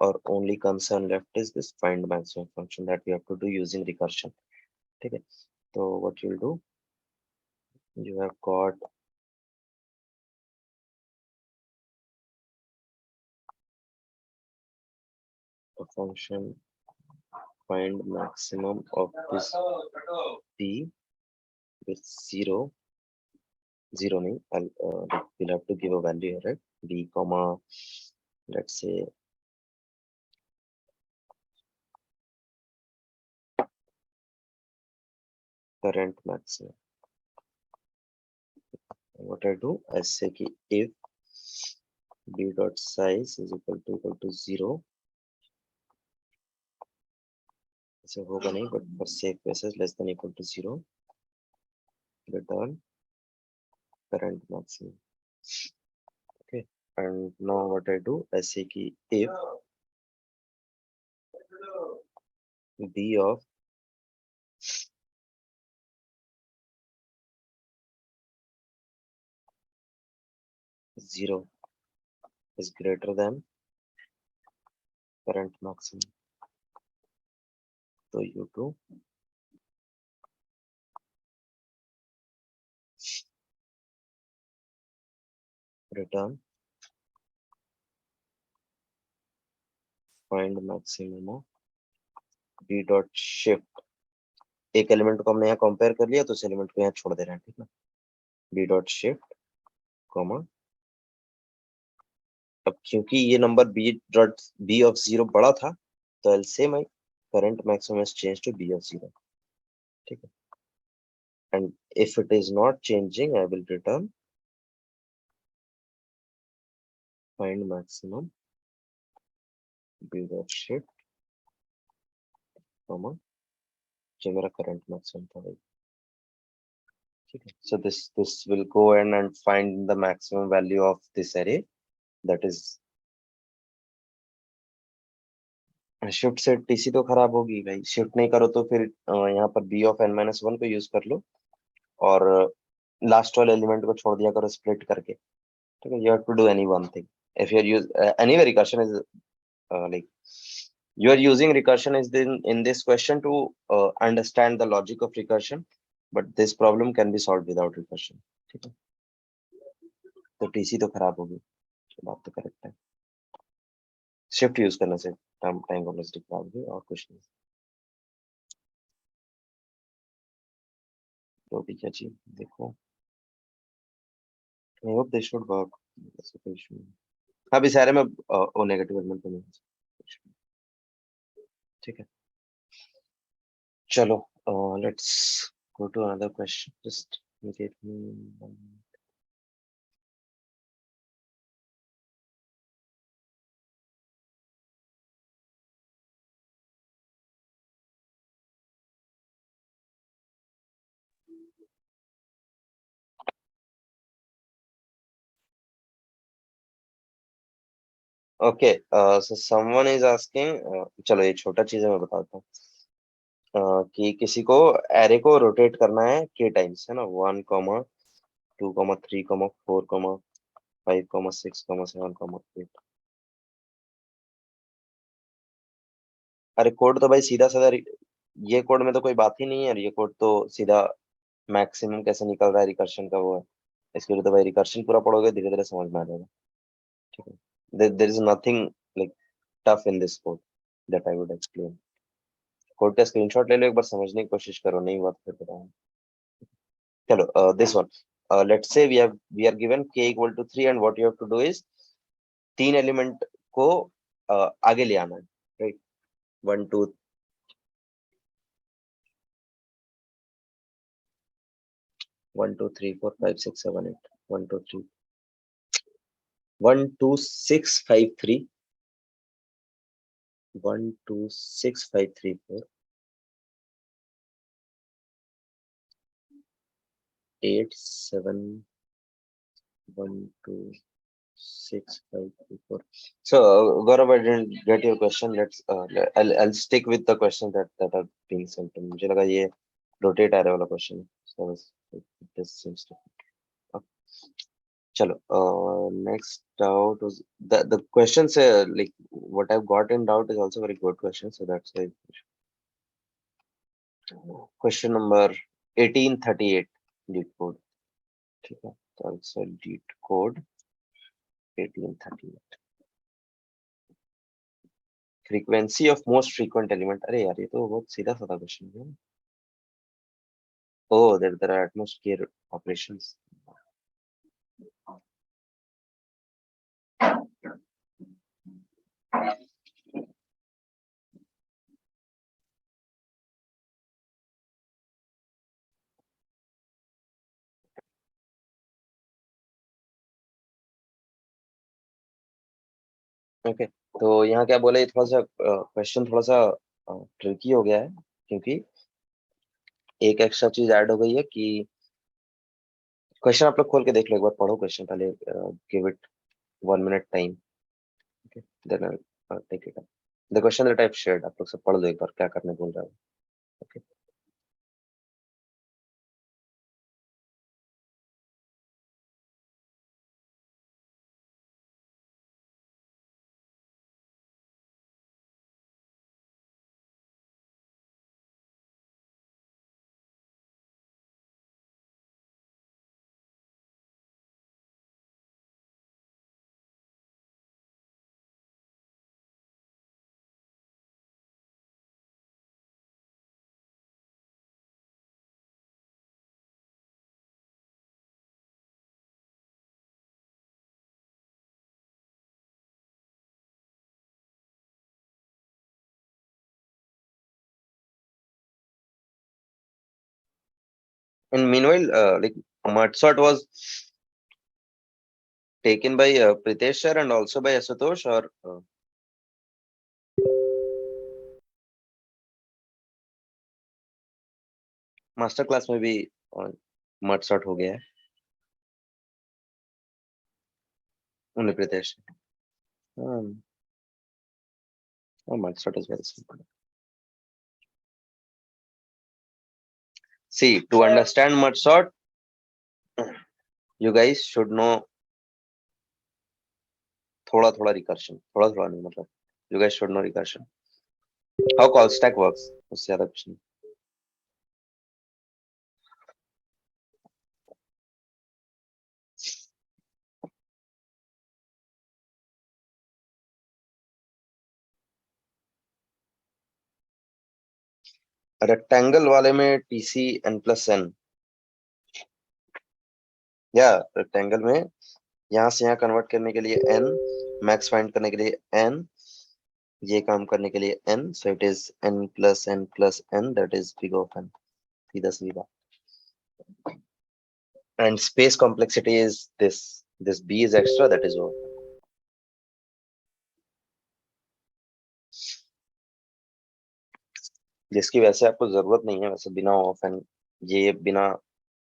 or only concern left is this find maximum function that we have to do using recursion। ठीक है, तो what you'll do, you have got a function find maximum of this b with 0 nahi, we'll have to give a value here, right? b comma, let's say current maximum। what I do, I say कि if b dot size is equal to 0, ऐसे होगा नहीं, but for safe cases less than equal to 0, return current maximum। okay, and now what I do, I say कि if b of zero is greater than current maximum, so you do return find maximum of b dot shift। एक element को हमने यहाँ compare कर लिया, तो उस element को यहाँ छोड़ दे रहे हैं, ठीक ना। b डॉट शिफ्ट कॉमा, अब क्योंकि ये नंबर b ऑफ 0 बड़ा था, तो I'll say my current maximum has changed to b of 0। ठीक है, and if it is not changing, I will return find maximum b dot shift comma, जो मेरा करंट मैक्सिमम था भाई। ठीक है, so this will go in and find the maximum value of this array, that is shift से TC तो खराब होगी भाई, शिफ्ट नहीं करो तो फिर यहाँ पर B of n minus one को यूज कर लो, और लास्ट वाले एलिमेंट को छोड़ दिया करो स्प्लिट करके। ठीक है, you have to do any one thing if you are use anyway recursion is like you are using recursion is in this question to understand the logic of recursion, but this problem can be solved without recursion। ठीक है, तो TC तो खराब होगी, बात तो correct है, shift use करने से टाइम कॉम्प्लेक्सिटी खराब होगी और कुछ नहीं। तो भी क्या चीज देखो, I hope this should work, ऐसा कोई इशू नहीं। हाँ, इस सारे में ओ नेगेटिव एलिमेंट तो नहीं है। ठीक है, चलो let's go to another question, just give me. Okay, so someone is asking, चलो ये छोटा चीज है मैं बताता हूँ। कि किसी को एरे को रोटेट करना है के टाइम्स, है ना, 1,2,3,4,5,6,7,8। अरे कोड तो भाई सीधा साधा ये कोड में तो कोई बात ही नहीं है, ये कोड तो सीधा मैक्सिमम कैसे निकल रहा है रिकर्शन का वो है। इसके लिए तो भाई रिकर्शन पूरा पढ़ोगे, धीरे धीरे समझ में आ जाएगा। ठीक है, there is nothing like tough in this code that I would explain. Code का स्क्रीनशॉट ले लो, एक बार समझने की कोशिश करो, नहीं हुआ तो फिर बताऊँ। चलो this one, let's say we are given k equal to 3 and what you have to do is तीन एलिमेंट को आगे ले आना है, राइट। 1 2 1 2 3 4 5 6 7 8 1 2 3 1 2 6 5 3 4 8 7 1 2 6 5 3 4. So, Gaurav, I didn't get your question. I'll stick with the questions that are being sent to me. मुझे लगा ये rotate array वाला question है. So this seems to. Uh, चलो, next doubt was the questions, like what I've got in doubt is also very good question. So that's why question number 1838 lead code. ठीक है, तो also lead code 1838. Frequency of most frequent element, अरे यार ये तो बहुत सीधा साधा क्वेश्चन है। Oh, there are atmosphere operations. Okay, तो यहाँ क्या बोले, थोड़ा सा क्वेश्चन थोड़ा सा ट्रिकी हो गया है, क्योंकि एक एक्स्ट्रा चीज ऐड हो गई है कि क्वेश्चन आप लोग खोल के देख लो, एक बार पढ़ो क्वेश्चन पहले, give it 1 minute time. Okay, then I take it up. The question that I have shared, आप लोग सब पढ़ लो एक बार क्या करने बोल रहा है। Okay, and meanwhile, like mudshot was taken by Pritesh sir and also by Asutosh, or master class में भी मडसॉट हो गया है उन्हें प्रदेश। Merge sort is very simple. See, to understand mudshot, you guys should know थोड़ा थोड़ा रिकर्शन, थोड़ा थोड़ा नहीं, मतलब you guys should know recursion, how call stack works, उससे ज्यादा कुछ नहीं। रेक्टेंगल वाले में टीसी n प्लस n, या रेक्टेंगल में यहाँ से यहाँ कन्वर्ट करने के लिए n, मैक्स फाइंड करने के लिए n, ये काम करने के लिए n, so it is n plus n plus n, that is big of n, सीधा सीधा। And space complexity is this b is extra, that is O। जिसकी वैसे आपको जरूरत नहीं है, वैसे बिना ऑफ एंड ये बिना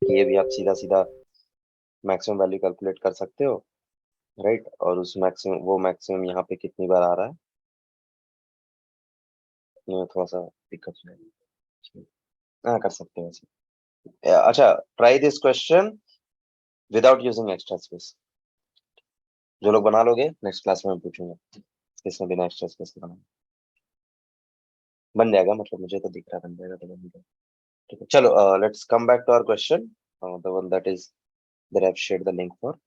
किए भी आप सीधा सीधा मैक्सिमम वैल्यू कैलकुलेट कर सकते हो, राइट। और उस मैक्सिमम, वो मैक्सिमम यहाँ पे कितनी बार आ रहा है, ये थोड़ा सा दिक्कत है। हाँ कर सकते हैं वैसे। अच्छा, try this question without using extra space. जो लोग बना लोगे नेक्स्ट क्लास में मैं पूछूंगा किसने बिना एक्स्ट्रा स्पेस के बनाया। बन जाएगा, मतलब मुझे तो दिख रहा है बन जाएगा, तो बन जाएगा। ठीक है, चलो let's come back to our question, the one that is that I have shared the link for.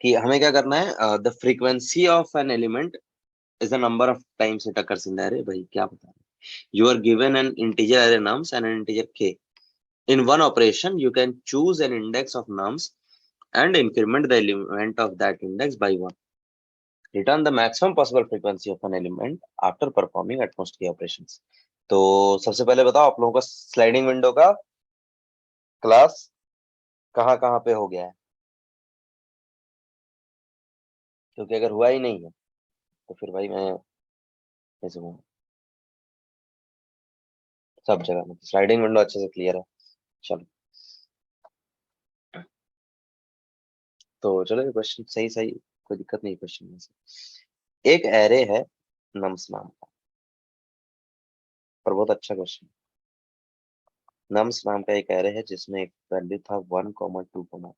कि हमें क्या करना है, the frequency of an element is the number of times it occurs in the array। भाई क्या बता रहे हैं, you are given an integer array nums and an integer k. In one operation you can choose an index of nums and increment the element of that index by 1. Return the maximum possible frequency of an element after performing at most k operations. तो सबसे पहले बताओ आप लोगों का sliding window का class कहाँ कहाँ पे हो गया है, क्योंकि अगर हुआ ही नहीं है तो फिर भाई मैं कैसे बोलूं, सब जगह में स्लाइडिंग विंडो अच्छे से क्लियर है। चलो, तो चलो ये क्वेश्चन सही सही, कोई दिक्कत नहीं क्वेश्चन में से। एक एरे है नम्स नाम का, पर बहुत अच्छा क्वेश्चन। नम्स नाम का एक एरे है जिसमें एक वैल्यू था 1,2,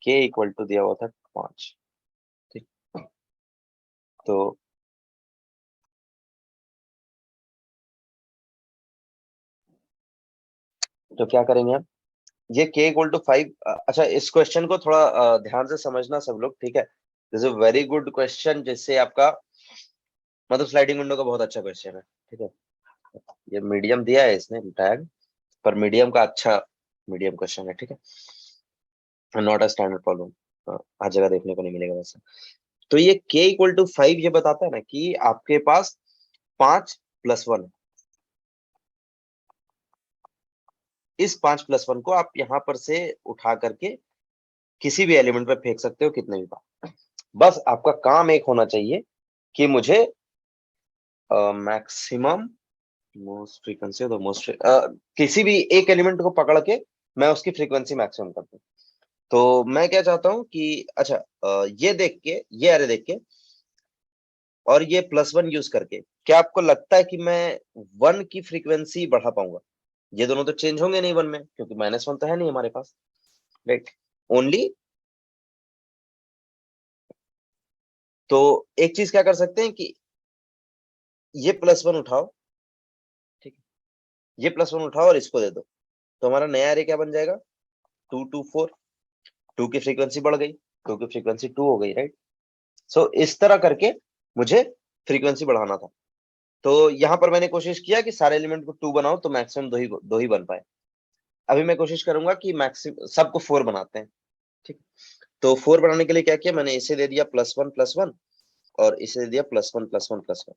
के इक्वल टू दिया हुआ था 5। ठीक, तो क्या करेंगे आप, ये k इक्वल टू 5। अच्छा, इस क्वेश्चन को थोड़ा ध्यान से समझना सब लोग, ठीक है। This is very good question, जिससे आपका मतलब स्लाइडिंग विंडो का बहुत अच्छा क्वेश्चन है, ठीक है। ये मीडियम दिया है इसने टैग, पर मीडियम का अच्छा मीडियम क्वेश्चन है, ठीक है, नॉट अ स्टैंडर्ड प्रॉब्लम, हर जगह देखने को नहीं मिलेगा वैसे। तो ये k इक्वल टू 5 ये बताता है ना कि आपके पास 5+1, इस 5+1 को आप यहाँ पर से उठा करके किसी भी एलिमेंट पे फेंक सकते हो कितने भी बार। बस आपका काम एक होना चाहिए कि मुझे मैक्सिमम मोस्ट फ्रीक्वेंसी तो मोस्ट किसी भी एक एलिमेंट को पकड़ के मैं उसकी फ्रीक्वेंसी मैक्सिमम कर दूं। तो मैं क्या चाहता हूं कि अच्छा, ये देख के, ये अरे देख के और ये +1 यूज करके, क्या आपको लगता है कि मैं 1 की फ्रीक्वेंसी बढ़ा पाऊंगा? ये दोनों तो चेंज होंगे नहीं 1 में, क्योंकि -1 तो है नहीं हमारे पास, राइट, ओनली। तो एक चीज क्या कर सकते हैं कि ये +1 उठाओ, ठीक है, ये +1 उठाओ और इसको दे दो, तो हमारा नया अरे क्या बन जाएगा, 2 2 4। 2 की फ्रीक्वेंसी बढ़ गई, 2 की फ्रीक्वेंसी 2 हो गई, राइट। सो इस तरह करके मुझे फ्रीक्वेंसी बढ़ाना था। तो यहाँ पर मैंने कोशिश किया कि सारे एलिमेंट को 2 बनाओ तो मैक्सिमम दो ही बन पाए। अभी मैं कोशिश करूंगा कि मैक्सिमम सबको 4 बनाते हैं, ठीक। तो 4 बनाने के लिए क्या किया मैंने, इसे दे दिया +1+1 और इसे दे दिया +1+1+1।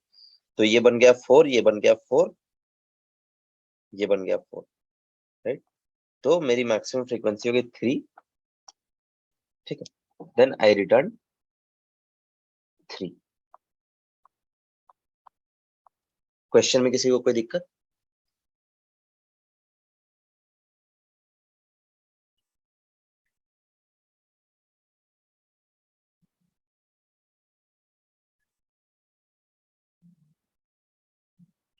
तो ये बन गया 4, ये बन गया 4, ये बन गया 4, राइट। तो मेरी मैक्सिमम फ्रीक्वेंसी हो गई 3, ठीक है। Then I return 3। क्वेश्चन में किसी को कोई दिक्कत?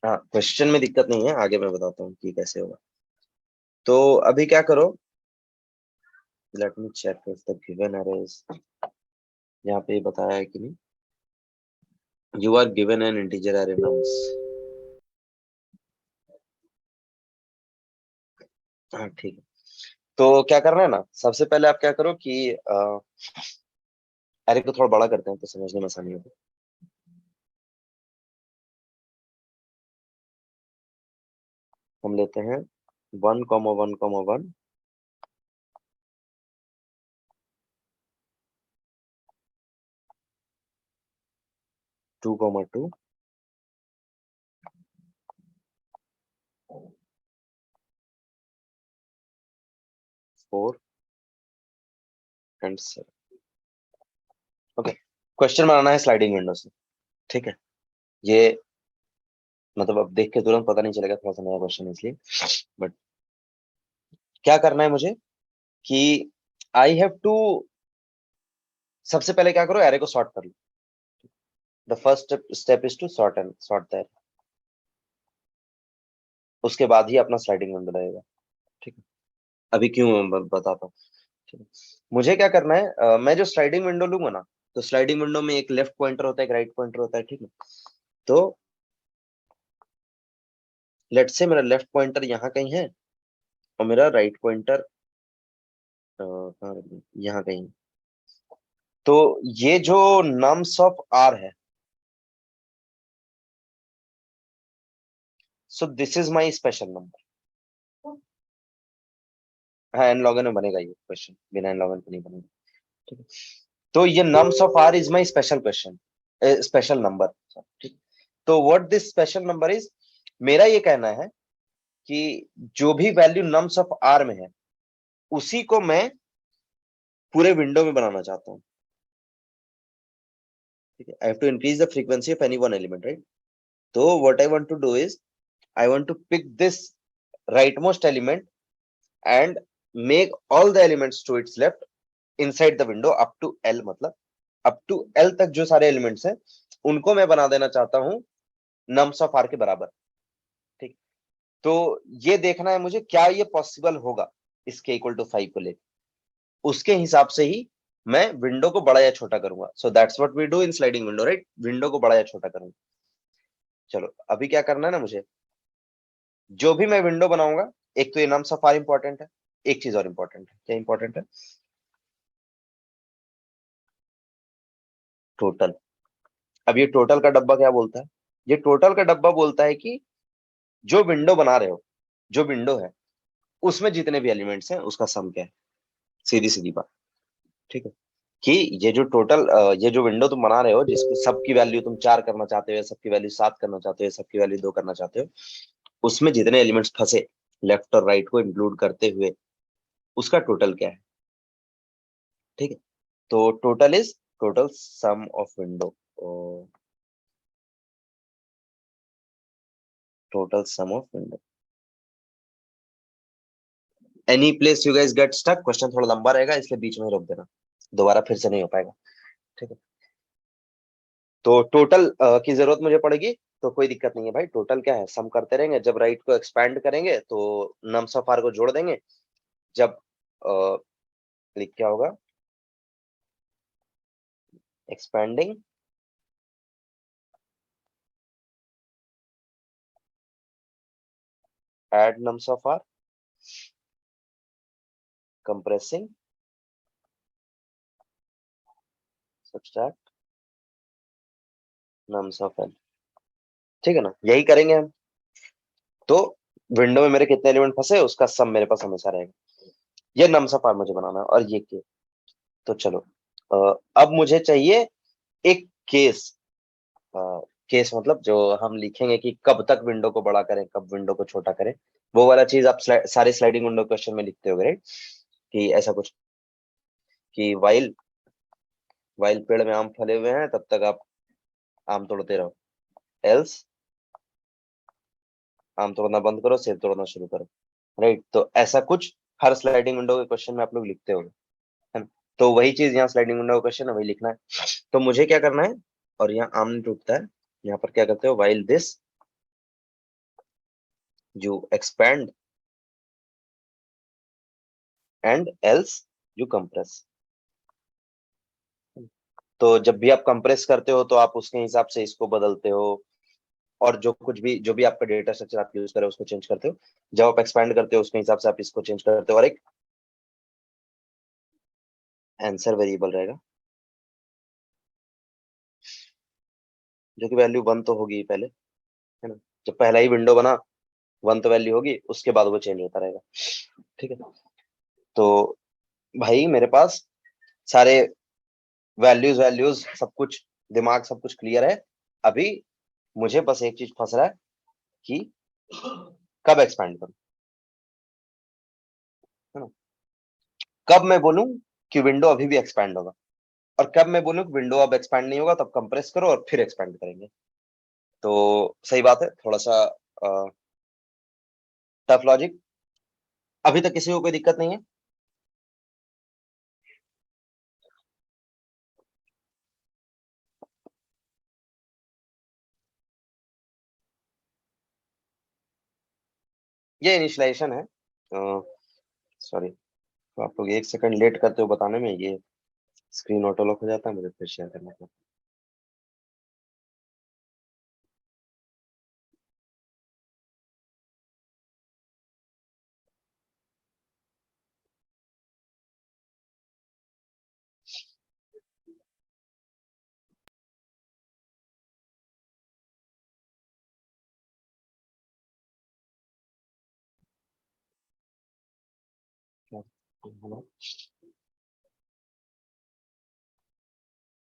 हाँ, क्वेश्चन में दिक्कत नहीं है, आगे मैं बताता हूँ कि कैसे होगा। तो अभी क्या करो, let me check if the given arrays, यहाँ पे बताया है कि नहीं। You are given an integer array nums, हाँ ठीक है। तो क्या करना है ना, सबसे पहले आप क्या करो कि अरे को थोड़ा बड़ा करते हैं तो समझने में आसानी होगी। हम लेते हैं 1,1,1, 2,2, 4 एंड 7। ओके, क्वेश्चन बनाना है स्लाइडिंग विंडो से, ठीक है। ये मतलब अब देख के तुरंत पता नहीं चलेगा, थोड़ा सा नया क्वेश्चन है इसलिए, बट क्या करना है मुझे कि आई हैव टू, सबसे पहले क्या करो, एरे को सॉर्ट कर लो। The first step is to sort that. उसके बाद ही अपना स्लाइडिंग विंडो रहेगा। ठीक है, अभी क्यों मैं बताता हूँ। ठीक है, मुझे क्या करना है, मैं जो स्लाइडिंग विंडो लूंगा ना, तो स्लाइडिंग विंडो में एक लेफ्ट पॉइंटर होता है, एक राइट पॉइंटर होता है। ठीक है, तो लेट से मेरा लेफ्ट पॉइंटर यहाँ कहीं है और मेरा राइट पॉइंटर यहाँ कहीं है। तो ये जो नम्स ऑफ आर है, so this is my special number. हाँ, एन लॉगन में बनेगा ये क्वेश्चन, बिना एन लॉगन के नहीं बनेगा। ठीक है, तो ये nums of r is my special question, special number. ठीक, तो what this special number is, मेरा ये कहना है कि जो भी वैल्यू नम्स ऑफ आर में है उसी को मैं पूरे विंडो में बनाना चाहता हूँ। ठीक है, I have to increase the frequency of any one element, right. तो what I want to do is, I want to pick this rightmost element and make all the elements to its left inside the window up to L, मतलब up to L तक जो सारे elements हैं उनको मैं बना देना चाहता हूं नम्स ऑफ आर के बराबर। ठीक, तो ये देखना है मुझे क्या ये पॉसिबल होगा इसके इक्वल टू 5 को लेकर, उसके हिसाब से ही मैं विंडो को बड़ा या छोटा करूंगा। So that's what we do in sliding window, right, window को बड़ा या छोटा करूंगा। चलो अभी क्या करना है ना मुझे, जो भी मैं विंडो बनाऊंगा, एक तो ये नम्स ऑफ आर इंपॉर्टेंट है, एक चीज और इंपॉर्टेंट है। क्या इंपॉर्टेंट है? टोटल। अब ये टोटल का डब्बा क्या बोलता है? ये टोटल का डब्बा बोलता है कि जो विंडो बना रहे हो, जो विंडो है उसमें जितने भी एलिमेंट्स हैं उसका सम क्या है। सीधी सीधी बात। ठीक है, कि ये जो टोटल, ये जो विंडो तुम बना रहे हो जिसको सबकी वैल्यू तुम 4 करना चाहते हो, सबकी वैल्यू 7 करना चाहते हो, सबकी वैल्यू 2 करना चाहते हो, उसमें जितने एलिमेंट्स फंसे लेफ्ट और राइट को इंक्लूड करते हुए उसका टोटल क्या है। ठीक है, तो total is total sum of window, total sum of window. Any place you guys get stuck, question थोड़ा लंबा रहेगा इसलिए बीच में ही रोक देना, दोबारा फिर से नहीं हो पाएगा। ठीक है, तो टोटल की जरूरत मुझे पड़ेगी, तो कोई दिक्कत नहीं है भाई, टोटल क्या है, सम करते रहेंगे। जब राइट को एक्सपैंड करेंगे तो नम्स ऑफ आर को जोड़ देंगे। जब क्लिक क्या होगा, expanding add nums of r, compressing subtract nums of l. ठीक है ना, यही करेंगे हम। तो विंडो में मेरे कितने एलिमेंट फंसे उसका सम मेरे पास हमेशा रहेगा। ये नम्स ऑफ आर मुझे बनाना है और ये के। तो चलो, अब मुझे चाहिए एक केस। केस मतलब जो हम लिखेंगे कि कब तक विंडो को बड़ा करें, कब विंडो को छोटा करें, वो वाला चीज आप सारे स्लाइडिंग विंडो क्वेश्चन में लिखते हो, राइट। कि ऐसा कुछ कि वाइल वाइल पेड़ में आम फले हुए हैं तब तक आप आम तोड़ते रहो, एल्स आम तोड़ना बंद करो, सेब तोड़ना शुरू करो, राइट। तो ऐसा कुछ हर स्लाइडिंग विंडो के क्वेश्चन में आप लोग लिखते हो, है ना। तो वही चीज यहाँ स्लाइडिंग विंडो का क्वेश्चन है, वही लिखना है। तो मुझे क्या करना है, और यहाँ आम नहीं टूटता है, यहाँ पर क्या करते हो, while this you expand and else you compress. तो जब भी आप कंप्रेस करते हो तो आप उसके हिसाब से इसको बदलते हो, और जो भी आपका डेटा स्ट्रक्चर आप यूज करें उसको चेंज करते हो। जब आप एक्सपैंड करते हो उसके हिसाब से आप इसको चेंज करते हो, और एक आंसर वेरिएबल रहेगा जो कि वैल्यू 1 तो होगी ही पहले, है ना। जब पहला ही विंडो बना 1 तो वैल्यू होगी, उसके बाद वो चेंज होता रहेगा। ठीक है, तो भाई मेरे पास सारे वैल्यूज वैल्यूज सब कुछ, दिमाग सब कुछ क्लियर है। अभी मुझे बस एक चीज फंस रहा है कि कब एक्सपैंड करूं, है ना। कब मैं बोलूं कि विंडो अभी भी एक्सपैंड होगा, और कब मैं बोलूं कि विंडो अब एक्सपैंड नहीं होगा, तब कंप्रेस करो और फिर एक्सपैंड करेंगे। तो सही बात है, थोड़ा सा टफ लॉजिक। अभी तक किसी को कोई दिक्कत नहीं है? ये इनिशियलाइजेशन है। सॉरी, तो आप लोग 1 सेकंड लेट करते हो बताने में, ये स्क्रीन ऑटो लॉक हो जाता है, मुझे फिर शेयर करना पड़ता है।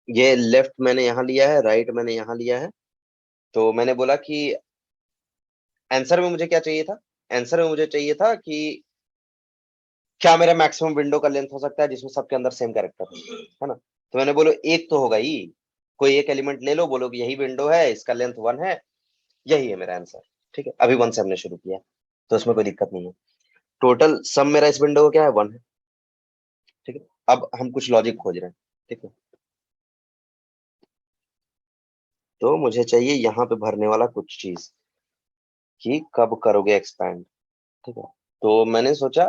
ये लेफ्ट मैंने यहाँ लिया है, राइट मैंने यहाँ लिया है। तो मैंने बोला कि आंसर में मुझे क्या चाहिए था, आंसर में मुझे चाहिए था कि क्या मेरा मैक्सिमम विंडो का लेंथ हो सकता है जिसमें सबके अंदर सेम कैरेक्टर है ना। तो मैंने बोलो एक तो होगा ही, कोई एक एलिमेंट ले लो, बोलो कि यही विंडो है, इसका लेंथ 1 है, यही है मेरा आंसर। ठीक है, अभी 1 से हमने शुरू किया, तो उसमें कोई दिक्कत नहीं है। टोटल सम मेरा इस विंडो का क्या है, 1 है। ठीक है, अब हम कुछ लॉजिक खोज रहे हैं। ठीक है, तो मुझे चाहिए यहाँ पे भरने वाला कुछ चीज, कि कब करोगे एक्सपैंड। ठीक है, तो मैंने सोचा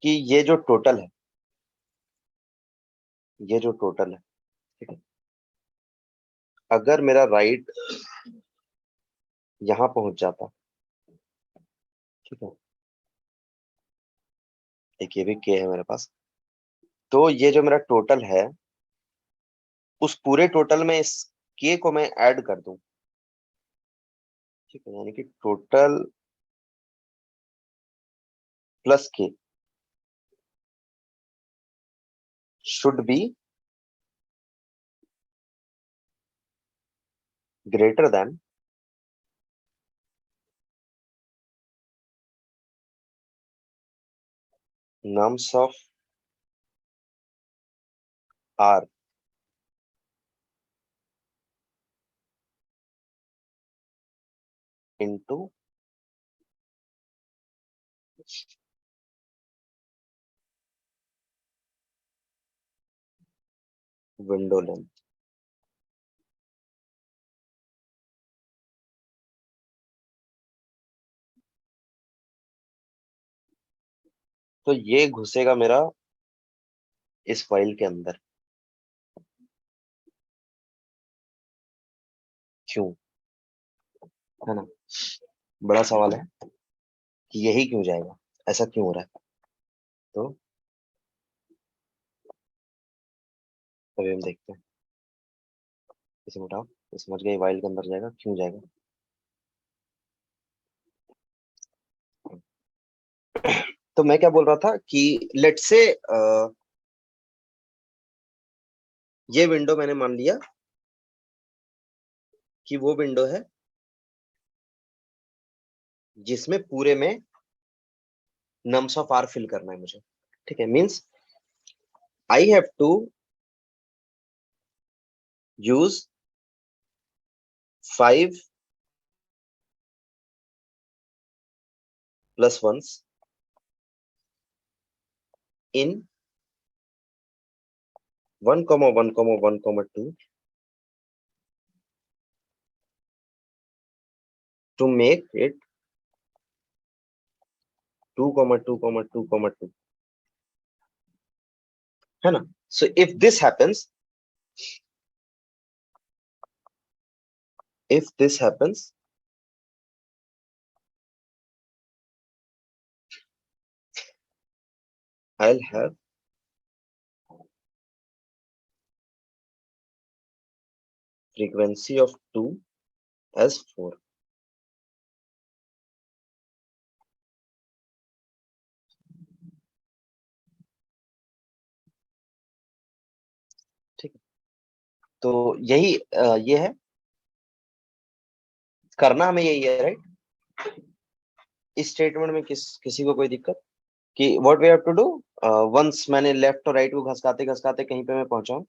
कि ये जो टोटल है, ये जो टोटल है, ठीक है, अगर मेरा राइट यहाँ पहुंच जाता, ठीक है, एक ये भी के है मेरे पास, तो ये जो मेरा टोटल है, उस पूरे टोटल में इस के को मैं ऐड कर दूं। ठीक है, यानी कि total plus k should be greater than nums of r into window length. तो ये घुसेगा मेरा इस फाइल के अंदर। क्यों, है ना, बड़ा सवाल है कि यही क्यों जाएगा, ऐसा क्यों हो रहा है। तो अभी हम देखते हैं, इसे उठाओ, ये समझ गए फाइल के अंदर जाएगा, क्यों जाएगा। तो मैं क्या बोल रहा था कि लेट से ये विंडो मैंने मान लिया कि वो विंडो है जिसमें पूरे में नम्स ऑफ आर फिल करना है मुझे। ठीक है, means I have to use 5 +1s इन 1,1,1,2 to make it 2,2,2,2, है ना। So if this happens, I'll have frequency of 2 as 4। ठीक है, तो यही ये है, करना हमें यही है, राइट। इस स्टेटमेंट में किसी को कोई दिक्कत, कि what we have to do, once मैंने लेफ्ट और राइट को घसकाते घसकाते कहीं पे मैं पहुंचा हूं,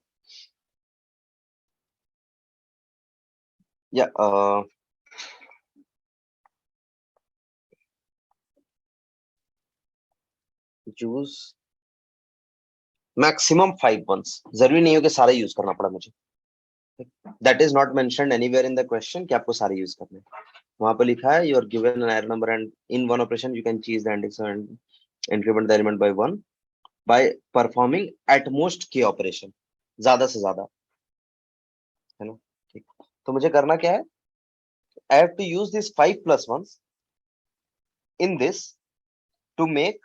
या यूज मैक्सिमम 5 वंस, जरूरी नहीं हो कि सारा यूज करना पड़ा मुझे। That is not mentioned anywhere in the question कि आपको सारे यूज करने हैं। वहां पर लिखा है you are given an array number and in one operation you can change the index and increment the element by 1 by performing at most k operation, ज्यादा से ज्यादा, है ना। ठीक, तो मुझे करना क्या है, I have to use this 5 plus 1 in this to make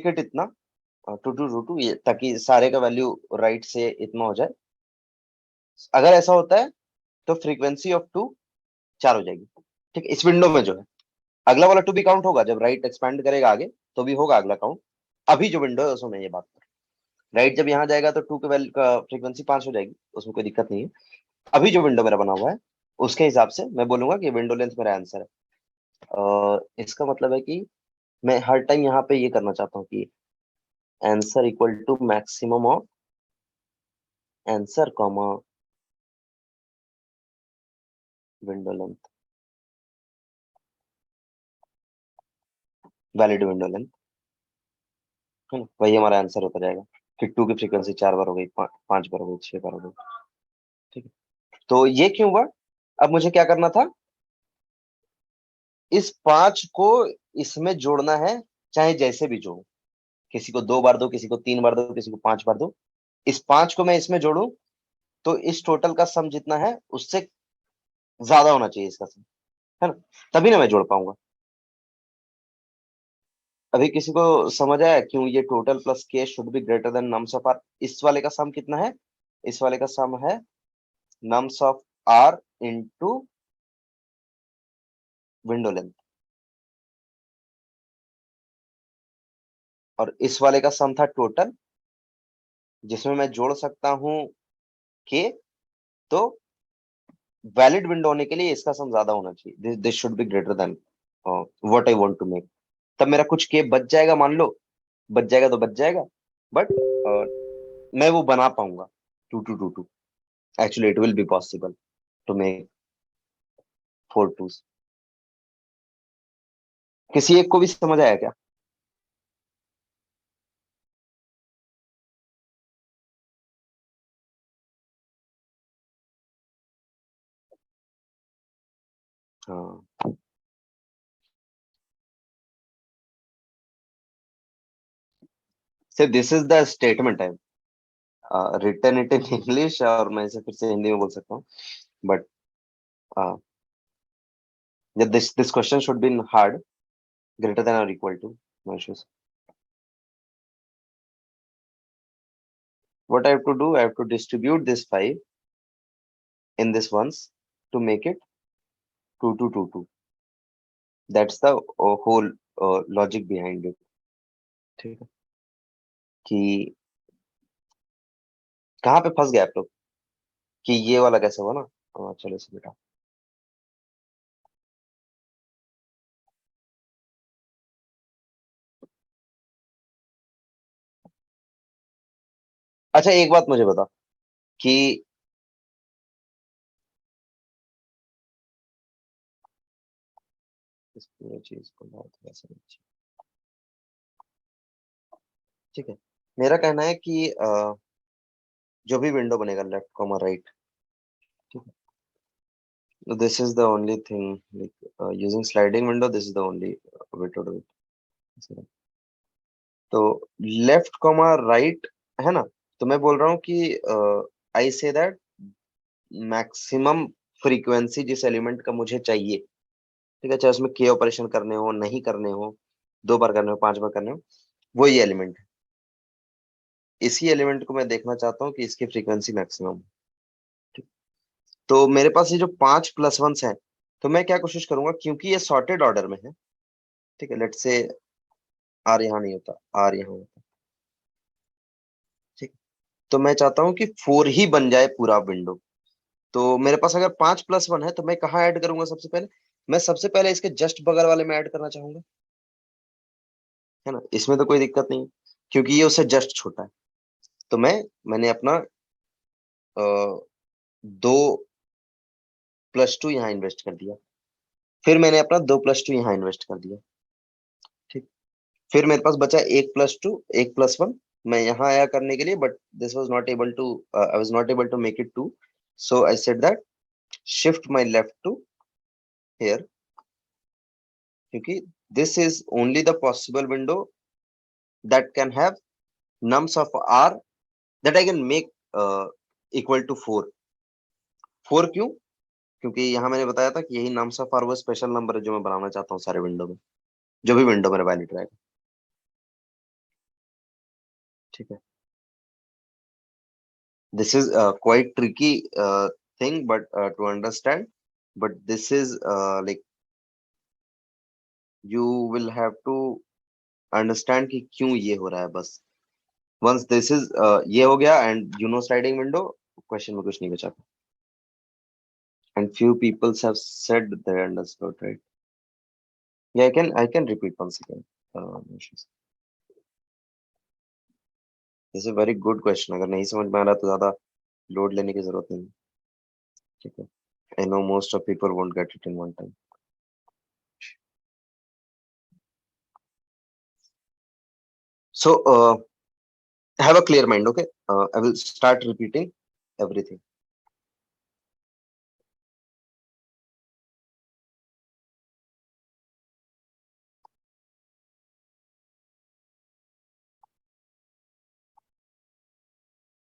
it इतना 2 ये, ताकि सारे का वैल्यू राइट से इतना हो जाए। अगर ऐसा होता है तो फ्रीक्वेंसी ऑफ 2 4 हो जाएगी। ठीक, इस विंडो में जो है अगला वाला 2 भी काउंट होगा, जब राइट एक्सपैंड करेगा आगे तो भी होगा अगला काउंट। अभी जो विंडो है उसमें मैं ये बात कर, राइट जब यहाँ जाएगा तो 2 के वैल्यू का फ्रीक्वेंसी 5 हो जाएगी, उसमें कोई दिक्कत नहीं है। अभी जो विंडो मेरा बना हुआ है उसके हिसाब से मैं बोलूंगा कि विंडो लेंथ मेरा आंसर है। इसका मतलब है कि मैं हर टाइम यहाँ पे ये करना चाहता हूँ कि answer equal to maximum of answer comma window length, valid window length, है ना, वही हमारा आंसर होता जाएगा कि 2 की फ्रीक्वेंसी 4 बार हो गई, 5 बार हो गई, 6 बार हो गई। ठीक है, तो ये क्यों हुआ, अब मुझे क्या करना था, इस 5 को इसमें जोड़ना है, चाहे जैसे भी जोड़ो, किसी को 2 बार दो, किसी को 3 बार दो, किसी को 5 बार दो, इस 5 को मैं इसमें जोड़ू तो इस टोटल का सम जितना है उससे ज्यादा होना चाहिए इसका सम, है ना, तभी ना मैं जोड़ पाऊंगा। अभी किसी को समझ आया क्यों ये total plus k should be greater than nums of r, इस वाले का सम कितना है, इस वाले का सम है nums of r into window length, और इस वाले का सम था टोटल, जिसमें मैं जोड़ सकता हूं के, तो वैलिड विंडो होने के लिए इसका सम ज्यादा होना चाहिए, this should be greater than what I want to make. तब मेरा कुछ के बच जाएगा, मान लो बच जाएगा तो बच जाएगा, बट मैं वो बना पाऊंगा 2 2 2 2, actually it will be possible to make 4 2s। किसी एक को भी समझ आया क्या? हाँ, सिर्फ दिस इज द स्टेटमेंट है, रिटर्न इट इन इंग्लिश, और मैं इसे फिर से हिंदी में बोल सकता हूँ, but this question should be hard, greater than or equal to, no issues. What I have to do, I have to distribute this 5 in this ones to make it 2 2 2 2, that's the whole logic behind it। ठीक है, कि कहाँ पे फंस गए आप लोग, कि ये वाला कैसे हुआ ना। चलो इसे बेटा, अच्छा एक बात मुझे बता कि इस पूरी चीज को बहुत वैसे नहीं। ठीक है, मेरा कहना है कि जो भी विंडो बनेगा लेफ्ट कॉमा राइट, ठीक है, this is the only thing, like using sliding window, this is the only way to do it. तो लेफ्ट कॉमा राइट, है ना, तो मैं बोल रहा हूँ कि आई से दैट मैक्सिमम फ्रीक्वेंसी जिस एलिमेंट का मुझे चाहिए, ठीक है, चाहे उसमें के ऑपरेशन करने हो, नहीं करने हो, 2 बार करने हो, 5 बार करने हो, वो ये एलिमेंट है, इसी एलिमेंट को मैं देखना चाहता हूँ कि इसकी फ्रीक्वेंसी मैक्सिमम हो। ठीक, तो मेरे पास ये जो 5 प्लस 1 है, तो मैं क्या कोशिश करूंगा, क्योंकि ये सॉर्टेड ऑर्डर में है, ठीक है, लेट से आर यहाँ नहीं होता, आर यहाँ होता, ठीक, तो मैं चाहता हूँ कि 4 ही बन जाए पूरा विंडो। तो मेरे पास अगर 5 प्लस 1 है तो मैं कहाँ ऐड करूंगा सबसे पहले, मैं सबसे पहले इसके जस्ट बगल वाले में ऐड करना चाहूंगा, है ना, इसमें तो कोई दिक्कत नहीं, क्योंकि ये उससे जस्ट छोटा है। तो मैंने अपना 2 + 2 यहाँ इन्वेस्ट कर दिया, फिर मैंने अपना 2 + 2 यहाँ इन्वेस्ट कर दिया, ठीक, फिर मेरे पास बचा 1 + 2 1 + 1, मैं यहाँ आया करने के लिए, but this was not able to, I was not able to make it 2, So I said that shift my left to here, क्योंकि this is only the possible window that can have nums of r that I can make equal to 4. 4 क्यों? क्योंकि यहाँ मैंने बताया था कि यही nums of r वो स्पेशल नंबर है जो मैं बनाना चाहता हूँ सारे विंडो में, जो भी विंडो मेरा वैलिड रहेगा। ठीक है, this is quite tricky thing but to understand, but this is like you will have to understand कि क्यों ये हो रहा है। बस once this is ये हो गया and you know sliding window, question में कुछ नहीं बचा। And few people have said they understood, right? Yeah, I can repeat once again. This is a very good question. अगर नहीं समझ में आ रहा तो ज्यादा लोड लेने की जरूरत नहीं। ठीक है, I know most of people won't get it in one time. So have a clear mind, okay? I will start repeating everything.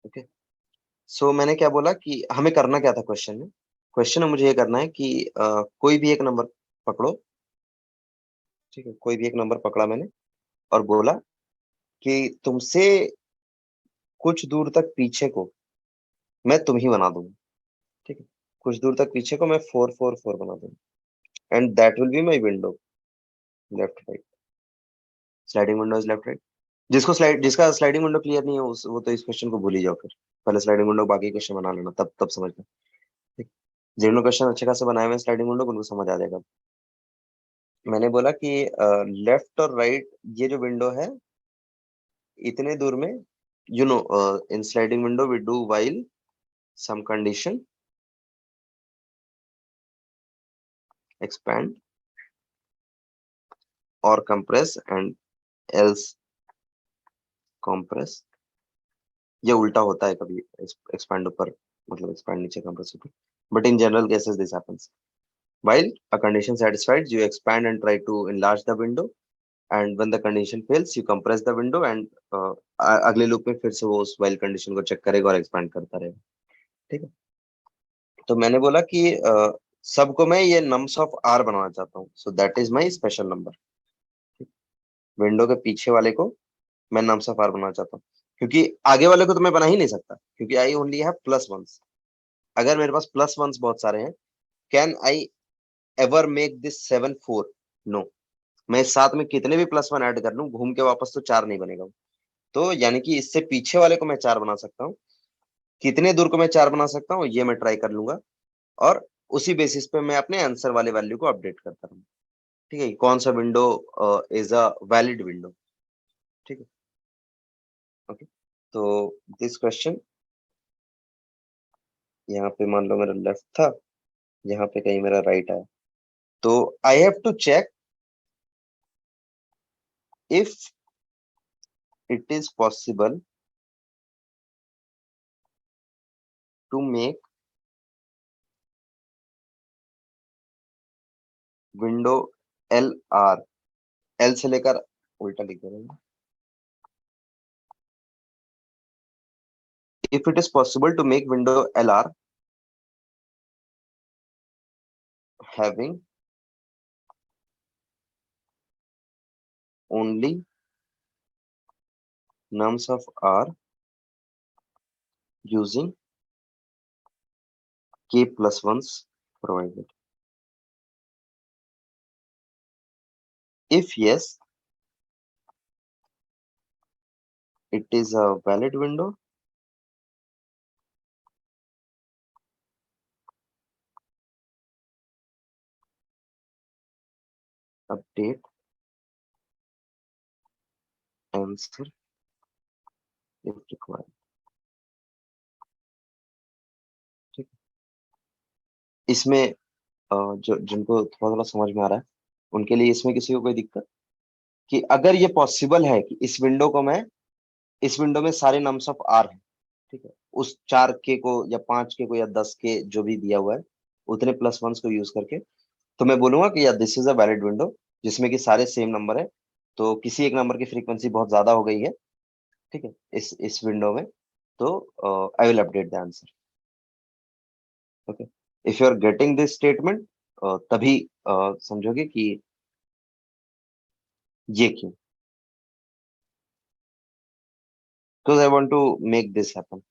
Okay. So मैंने क्या बोला कि हमें करना क्या था क्वेश्चन में? क्वेश्चन में मुझे ये करना है कि कोई भी एक नंबर पकड़ो। ठीक है, कोई भी एक नंबर पकड़ा मैंने और बोला कि तुमसे कुछ दूर तक पीछे को मैं तुम ही बना दूंगा। ठीक है, कुछ दूर तक पीछे को मैं 4 4 4 बना दूंगा and that will be my window left right. Sliding window is left right. जिसका स्लाइडिंग विंडो क्लियर नहीं है वो तो इस क्वेश्चन को भूल ही जाओ। फिर पहले स्लाइडिंग विंडो बाकी क्वेश्चन बना लेना, तब तब समझ में। ठीक, जिन्होंने क्वेश्चन अच्छे खासे बनाए हुए स्लाइडिंग विंडो उनको समझ आ जाएगा। मैंने बोला कि लेफ्ट और राइट ये जो विंडो है इतने दूर में, you know in sliding window we do while some condition expand or compress and else compress। ये उल्टा होता है कभी, expand ऊपर मतलब expand नीचे, compress ऊपर, but in general cases this happens। While a condition satisfied, you expand and try to enlarge the window, and when the condition fails, you compress the window and अगले loop में फिर से वो उस while condition को check करेगा और expand करता रहेगा। ठीक है, तो मैंने बोला कि सबको मैं ये nums of r बनाना चाहता हूँ, so that is my special number। Window के पीछे वाले को मैं nums of r बनाना चाहता हूँ, क्योंकि आगे वाले को तो मैं बना ही नहीं सकता क्योंकि I only have plus ones. अगर मेरे पास प्लस वंस बहुत सारे हैं, can I ever make this 7 4? No, मैं इस साथ में कितने भी प्लस वन ऐड कर लूं घूम के वापस तो 4 नहीं बनेगा। तो यानी कि इससे पीछे वाले को मैं 4 बना सकता हूँ। कितने दूर को मैं 4 बना सकता हूँ ये मैं ट्राई कर लूंगा और उसी बेसिस पे मैं अपने आंसर वाले वैल्यू को अपडेट करता रहूँ। ठीक है, कौन सा window is a valid window. ठीक है, ओके। तो दिस क्वेश्चन यहाँ पे मान लो मेरा लेफ्ट था, यहाँ पे कहीं मेरा राइट आया, तो I have to check if it is possible to make window l r, l से लेकर उल्टा लिख दे रहे हैं। If it is possible to make window LR having only nums of R using k plus ones provided. If yes, it is a valid window. Update answer if required. ठीक, इसमें जो जिनको थोड़ा थोड़ा समझ में आ रहा है उनके लिए इसमें किसी को कोई दिक्कत कि अगर ये पॉसिबल है कि इस विंडो में सारे नम्स ऑफ आर है, ठीक है, उस 4k को या 5k को या 10k जो भी दिया हुआ है उतने प्लस वंस को यूज करके, तो मैं बोलूंगा कि या this is a valid window जिसमें कि सारे सेम नंबर है, तो किसी एक नंबर की फ्रीक्वेंसी बहुत ज्यादा हो गई है, ठीक है, इस विंडो में, तो I will update the answer. Okay, if you are getting this statement, तभी समझोगे कि ये क्यों, because I want to make this happen.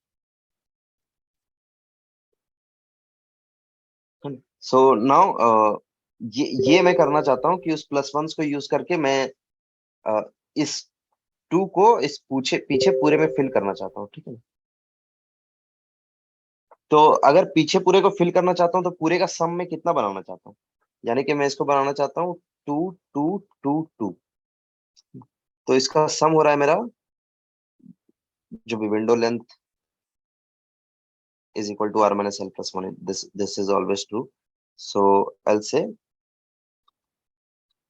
So now ये मैं करना चाहता हूँ कि उस प्लस वंस को यूज करके मैं इस टू को इस पूछे पीछे पूरे में फिल करना चाहता हूँ, ठीक है ना। तो अगर पीछे पूरे को फिल करना चाहता हूँ तो पूरे का सम में कितना बनाना चाहता हूँ, यानी कि मैं इसको बनाना चाहता हूँ 2 2 2 2, तो इसका सम हो रहा है मेरा, जो भी window length is equal to r minus l plus 1, this is always true, so I'll say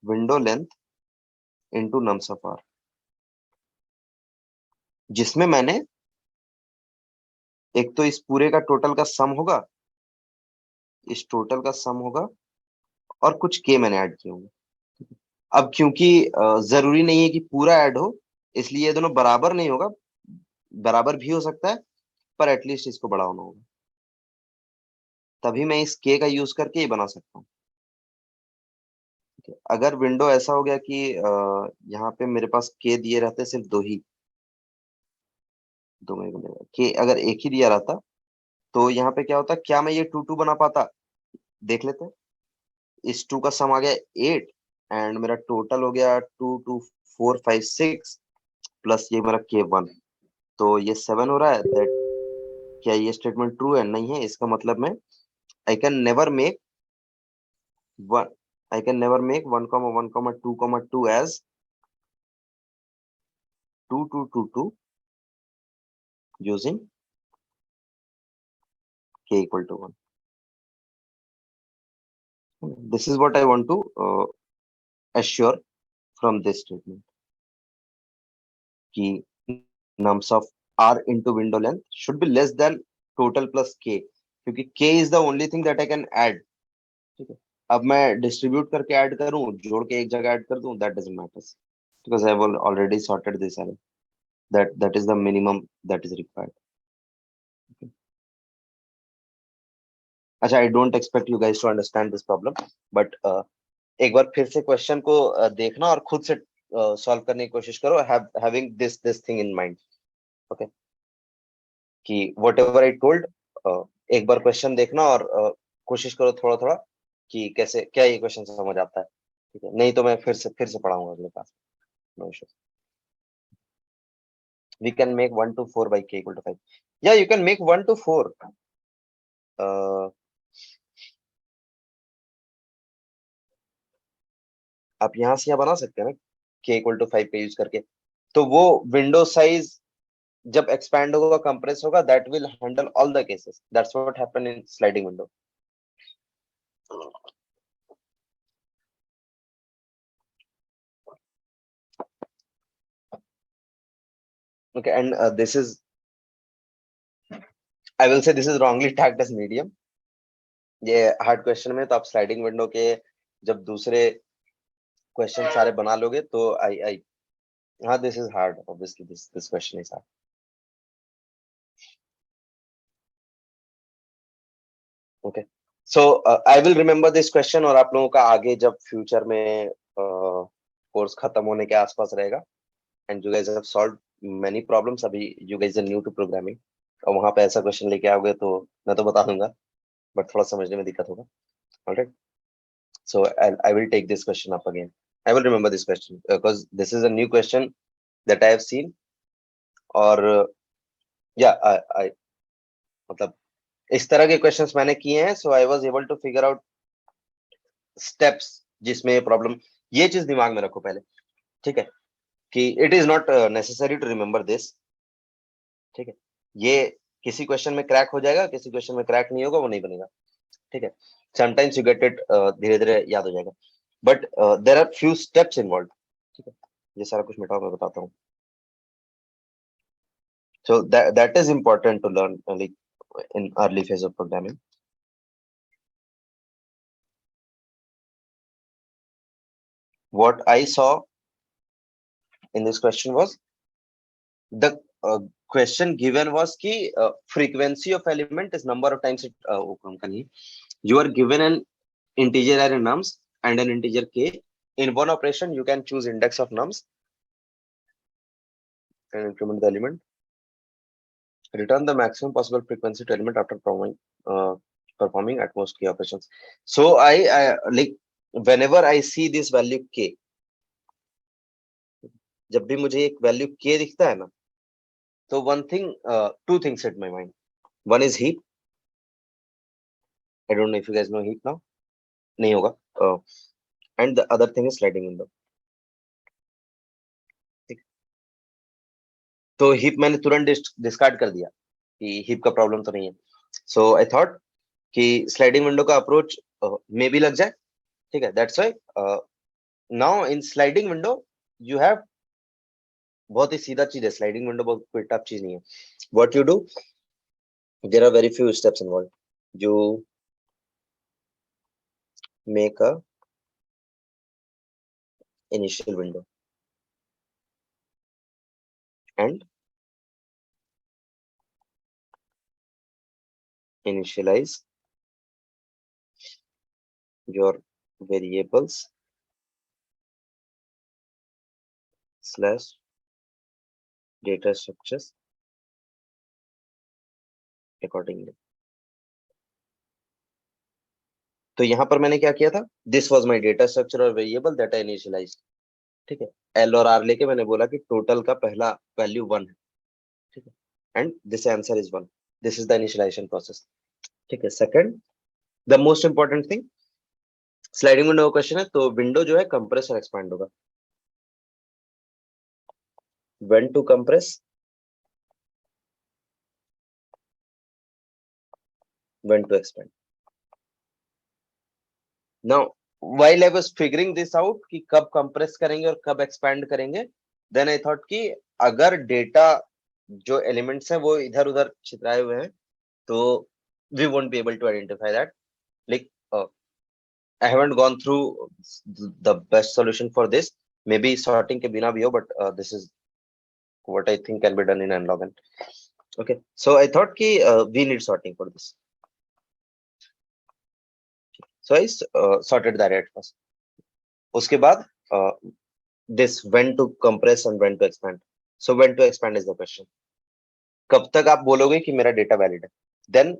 window length into nums of r, जिसमें मैंने एक तो इस पूरे का टोटल का सम होगा, इस टोटल का सम होगा, और कुछ के मैंने ऐड किए होंगे। अब क्योंकि जरूरी नहीं है कि पूरा ऐड हो, इसलिए ये दोनों बराबर नहीं होगा, बराबर भी हो सकता है, पर एटलीस्ट इसको बड़ा होना होगा, तभी मैं इस के का यूज करके ये बना सकता हूँ। ठीक है? अगर विंडो ऐसा हो गया कि यहाँ पे मेरे पास के दिए रहते सिर्फ दो ही, दो में बनेगा के, अगर एक ही दिया रहता तो यहाँ पे क्या होता, क्या मैं ये 2 2 बना पाता, देख लेते हैं। इस 2 का सम आ गया 8, एंड मेरा टोटल हो गया 2 2 4 5 6 प्लस ये मेरा k1, तो ये 7 हो रहा है। दैट, क्या ये स्टेटमेंट ट्रू है? नहीं है, इसका मतलब मैं I can never make one I can never make 1 1 2 as 2 2 2 2 using k equal to 1. This is what I want to assure from this statement, कि nums of r into window length should be less than total plus k, क्योंकि k is the only thing that I can add, ठीक है। अब मैं distribute करके add करूं, जोड़ के एक जगह ऐड कर दूं, that doesn't matter, because I have already sorted this array, that is the minimum that is required. अच्छा, I don't expect you guys to understand this problem, but एक बार फिर से क्वेश्चन को देखना और खुद से सॉल्व करने की कोशिश करो, having this thing in mind. Okay, कि वट एवर आई टोल्ड, एक बार क्वेश्चन देखना और कोशिश करो थोड़ा थोड़ा कि कैसे क्या ये क्वेश्चन समझ आता है, ठीक है, नहीं तो मैं फिर से पढ़ाऊंगा अगले क्लास में। No issues, we can make 1 to 4 by k equal to 5, या यू कैन मेक 1 to 4, आप यहाँ से यहाँ बना सकते हैं ना, k equal to 5 पे यूज करके, तो वो विंडो साइज जब एक्सपैंड होगा, कंप्रेस होगा, that will handle all the cases, that's what happen in sliding window. Okay, and this is, I will say this is wrongly tagged as medium, ये hard question में, तो आप sliding window के जब दूसरे question सारे बना लोगे तो आई आई हाँ, this is hard, obviously this question is hard. Okay, so I will remember this question, और आप लोगों का आगे जब फ्यूचर में कोर्स खत्म होने के आसपास रहेगा, and you guys have solved many problems, अभी you guys are new to programming, और वहां पे ऐसा क्वेश्चन लेके आओगे तो मैं तो बता दूंगा, बट थोड़ा समझने में दिक्कत होगा। Alright, so I will take this question up again. I will remember this question because this is a new question that I have seen, और yeah, I मतलब इस तरह के क्वेश्चंस मैंने किए हैं, so I was able to figure out steps जिसमें ये प्रॉब्लम, ये चीज दिमाग में रखो पहले, ठीक है, कि it is not necessary to remember this, ठीक है, ये किसी क्वेश्चन में क्रैक हो जाएगा, किसी क्वेश्चन में क्रैक नहीं होगा, वो नहीं बनेगा, ठीक है, समटाइम्स यू गेट इट, धीरे धीरे याद हो जाएगा, but there are few steps involve, ठीक है, ये सारा कुछ मिटाओ, मैं बताता हूँ। So that is important to learn like in early phase of programming. What I saw in this question was the question given was ki frequency of element is number of times it you are given an integer array nums and an integer k. In one operation, you can choose index of nums and increment the element. Return the maximum possible frequency to element after performing at most k operations. So I like whenever I see this value k, जब भी मुझे एक value k दिखता है ना, तो two things hit my mind. One is heap. I don't know if you guys know heap now. नहीं होगा. And the other thing is sliding window. तो हीप मैंने तुरंत डिस्कार्ड कर दिया कि हीप का प्रॉब्लम तो नहीं है. सो आई थॉट कि स्लाइडिंग विंडो का अप्रोच मे भी लग जाए. ठीक है. That's why now in sliding window you have बहुत ही सीधा चीज है. स्लाइडिंग विंडो बहुत कोई टफ चीज नहीं है. What you do, there are very few steps involve. You make a initial window and initialize your variables slash data structures accordingly. तो यहाँ पर मैंने क्या किया था, this was my data structure और वेरिएबल दैट आई इनिशियलाइज. ठीक है. एल और आर लेके मैंने बोला कि टोटल का पहला वैल्यू 1 है. ठीक है. And this answer is 1. This is the initialization process. ठीक है. Second, the most important thing, sliding window question है तो विंडो जो है कंप्रेस और एक्सपैंड होगा. When to compress, when to expand. Now while I was figuring this out कि कब कंप्रेस करेंगे और कब एक्सपैंड करेंगे, देन आई थॉट कि अगर डेटा जो एलिमेंट्स हैं वो इधर उधर छितराए हुए हैं तो we won't be able to identify that. Like I haven't gone through the best solution for this. Maybe sorting के बिना भी हो, but this is what I think can be done in nlogn. Okay, so I thought कि we need sorting for this. So I sorted the array at first. उसके बाद this when to compress and when to expand. So when to expand is the question. कब तक आप बोलोगे कि मेरा data valid है? Then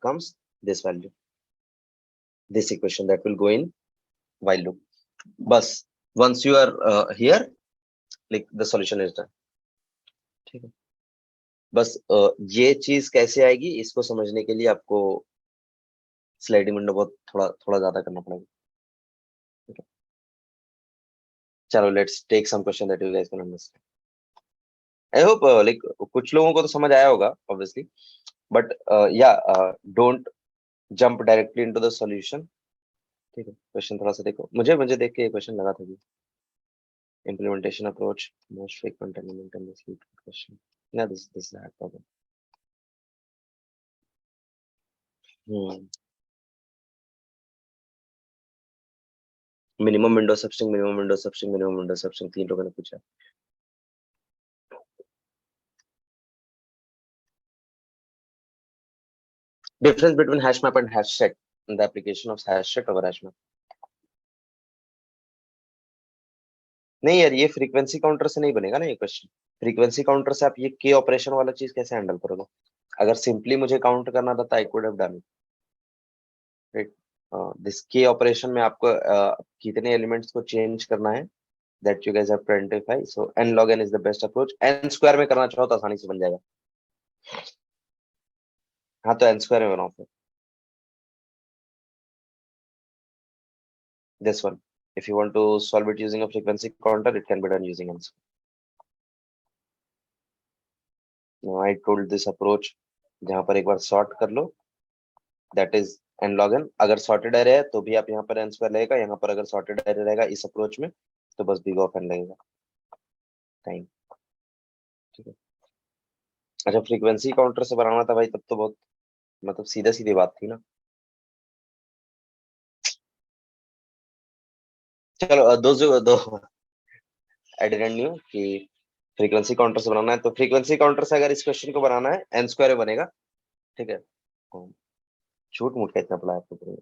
comes this value, this equation that will go in while loop. बस once you are here, like the solution is done. ठीक है. बस ये चीज कैसे आएगी इसको समझने के लिए आपको स्लाइडिंग विंडो बहुत थोड़ा ज्यादा करना पड़ेगा. ठीक है. चलो let's take some question that you guys can understand. I hope like कुछ लोगों को तो समझ आया होगा obviously, but ya don't jump directly into the solution. ठीक है. क्वेश्चन थोड़ा सा देखो. मुझे देख के ये क्वेश्चन लगा था कि implementation approach most frequent element in this question. Yeah, this is that problem. Minimum window substring, minimum window substring, minimum window substring 3 लोगों ने पूछा. Difference between hash map and hash set in the application of hash set over hash map. नहीं यार, ये frequency counter से नहीं बनेगा ना ये क्वेश्चन. फ्रीक्वेंसी काउंटर से आप ये के ऑपरेशन वाला चीज कैसे हैंडल करोगे? अगर सिंपली मुझे काउंट करना था I could have done it. This k operation में आपको कितने एलिमेंट्स को चेंज करना है that you guys have to identify. So n log n is the best approach. n square में करना चाहो तो आसानी से बन जाएगा. हाँ तो n स्क्वायर में बनाओ फिर. This one, if you want to solve it using a frequency counter, it can be done using n square. Now I told this approach जहां पर एक बार सॉर्ट कर लो, that is n log n. अगर sorted अरे है तो भी आप यहाँ पर n स्क्वायर लगेगा. यहाँ पर अगर सॉर्टेड अरे रहेगा इस अप्रोच में तो बस big of n लगेगा टाइम. ठीक है. अच्छा, फ्रीक्वेंसी काउंटर से बनाना था भाई, तब तो बहुत मतलब सीधा सीधी बात थी ना। चलो दो आई डिडंट न्यू कि फ्रीक्वेंसी काउंटर से बनाना है, तो फ्रीक्वेंसी काउंटर से अगर इस क्वेश्चन को बनाना है एन स्क्वायर बनेगा। ठीक है। तो झूठ मूठ का इतना पड़ा है आपको तो।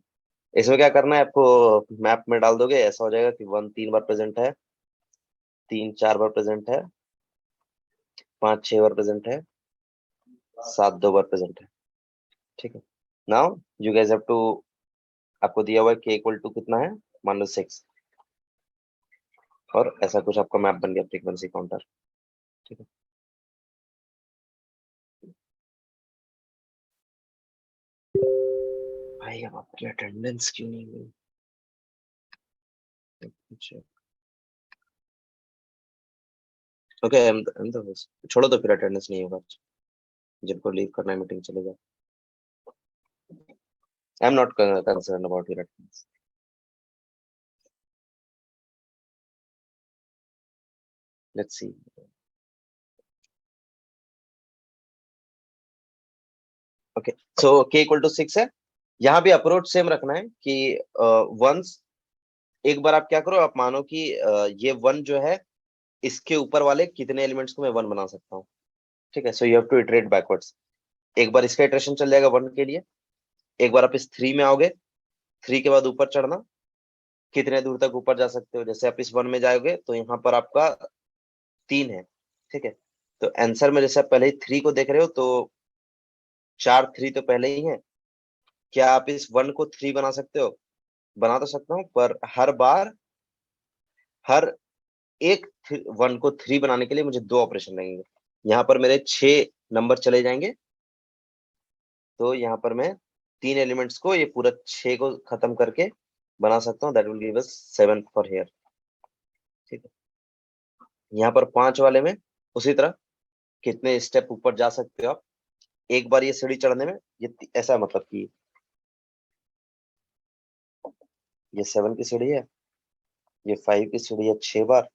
इसमें क्या करना है आपको, मैप में डाल दोगे, ऐसा हो जाएगा कि 1 3 बार प्रेजेंट है, 3 4 बार प्रेजेंट है, 5 6 बार प्रेजेंट है, 7 2 बार प्रेजेंट है। ठीक है। Now you guys have to, आपको दिया हुआ है k इक्वल टू कितना है, मान लो 6, और ऐसा कुछ आपका मैप बन गया फ्रीक्वेंसी काउंटर। ठीक है। भाई अब आपकी अटेंडेंस क्यों नहीं हुई? अच्छा, ओके, छोड़ो तो फिर अटेंडेंस नहीं होगा। जिनको लीव करना है मीटिंग चले जाओ। I am not concern about your attendance. Let's see. Okay, so k equal to 6 है। यहाँ भी अप्रोच सेम रखना है कि वंस, एक बार आप क्या करो, आप मानो कि ये वन जो है, इसके ऊपर वाले कितने एलिमेंट्स को मैं वन बना सकता हूँ। ठीक है, so you have to iterate backwards. एक बार इसका इटरेशन चल जाएगा वन के लिए, एक बार आप इस थ्री में आओगे, थ्री के बाद ऊपर चढ़ना, कितने दूर तक ऊपर जा सकते हो, जैसे आप इस वन में जाओगे तो यहाँ पर आपका 3 है। ठीक है। तो आंसर में जैसे आप पहले ही थ्री को देख रहे हो, तो 4 3 तो पहले ही है। क्या आप इस वन को थ्री बना सकते हो? बना तो सकता हूँ, पर हर बार, हर एक वन को थ्री बनाने के लिए मुझे 2 ऑपरेशन लगेंगे। यहाँ पर मेरे 6 नंबर चले जाएंगे, तो यहाँ पर मैं 3 एलिमेंट्स को, ये पूरा 6 को खत्म करके बना सकता हूँ, that will give us 7 for here. ठीक है। यहाँ पर 5 वाले में उसी तरह कितने स्टेप ऊपर जा सकते हो आप एक बार ये सीढ़ी चढ़ने में, ये ऐसा मतलब कि ये 7 की सीढ़ी है, ये 5 की सीढ़ी है 6 बार।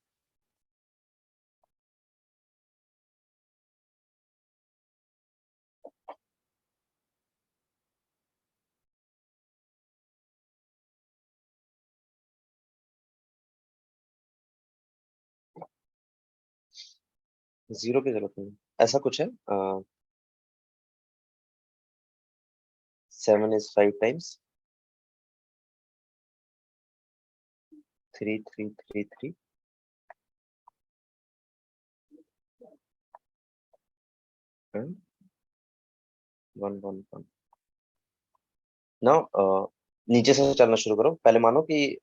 जीरो की जरूरत नहीं, ऐसा कुछ है। 7 इज 5 टाइम्स 3 3 3 3 1 1 1। नाउ नीचे से चलना शुरू करो। पहले मानो कि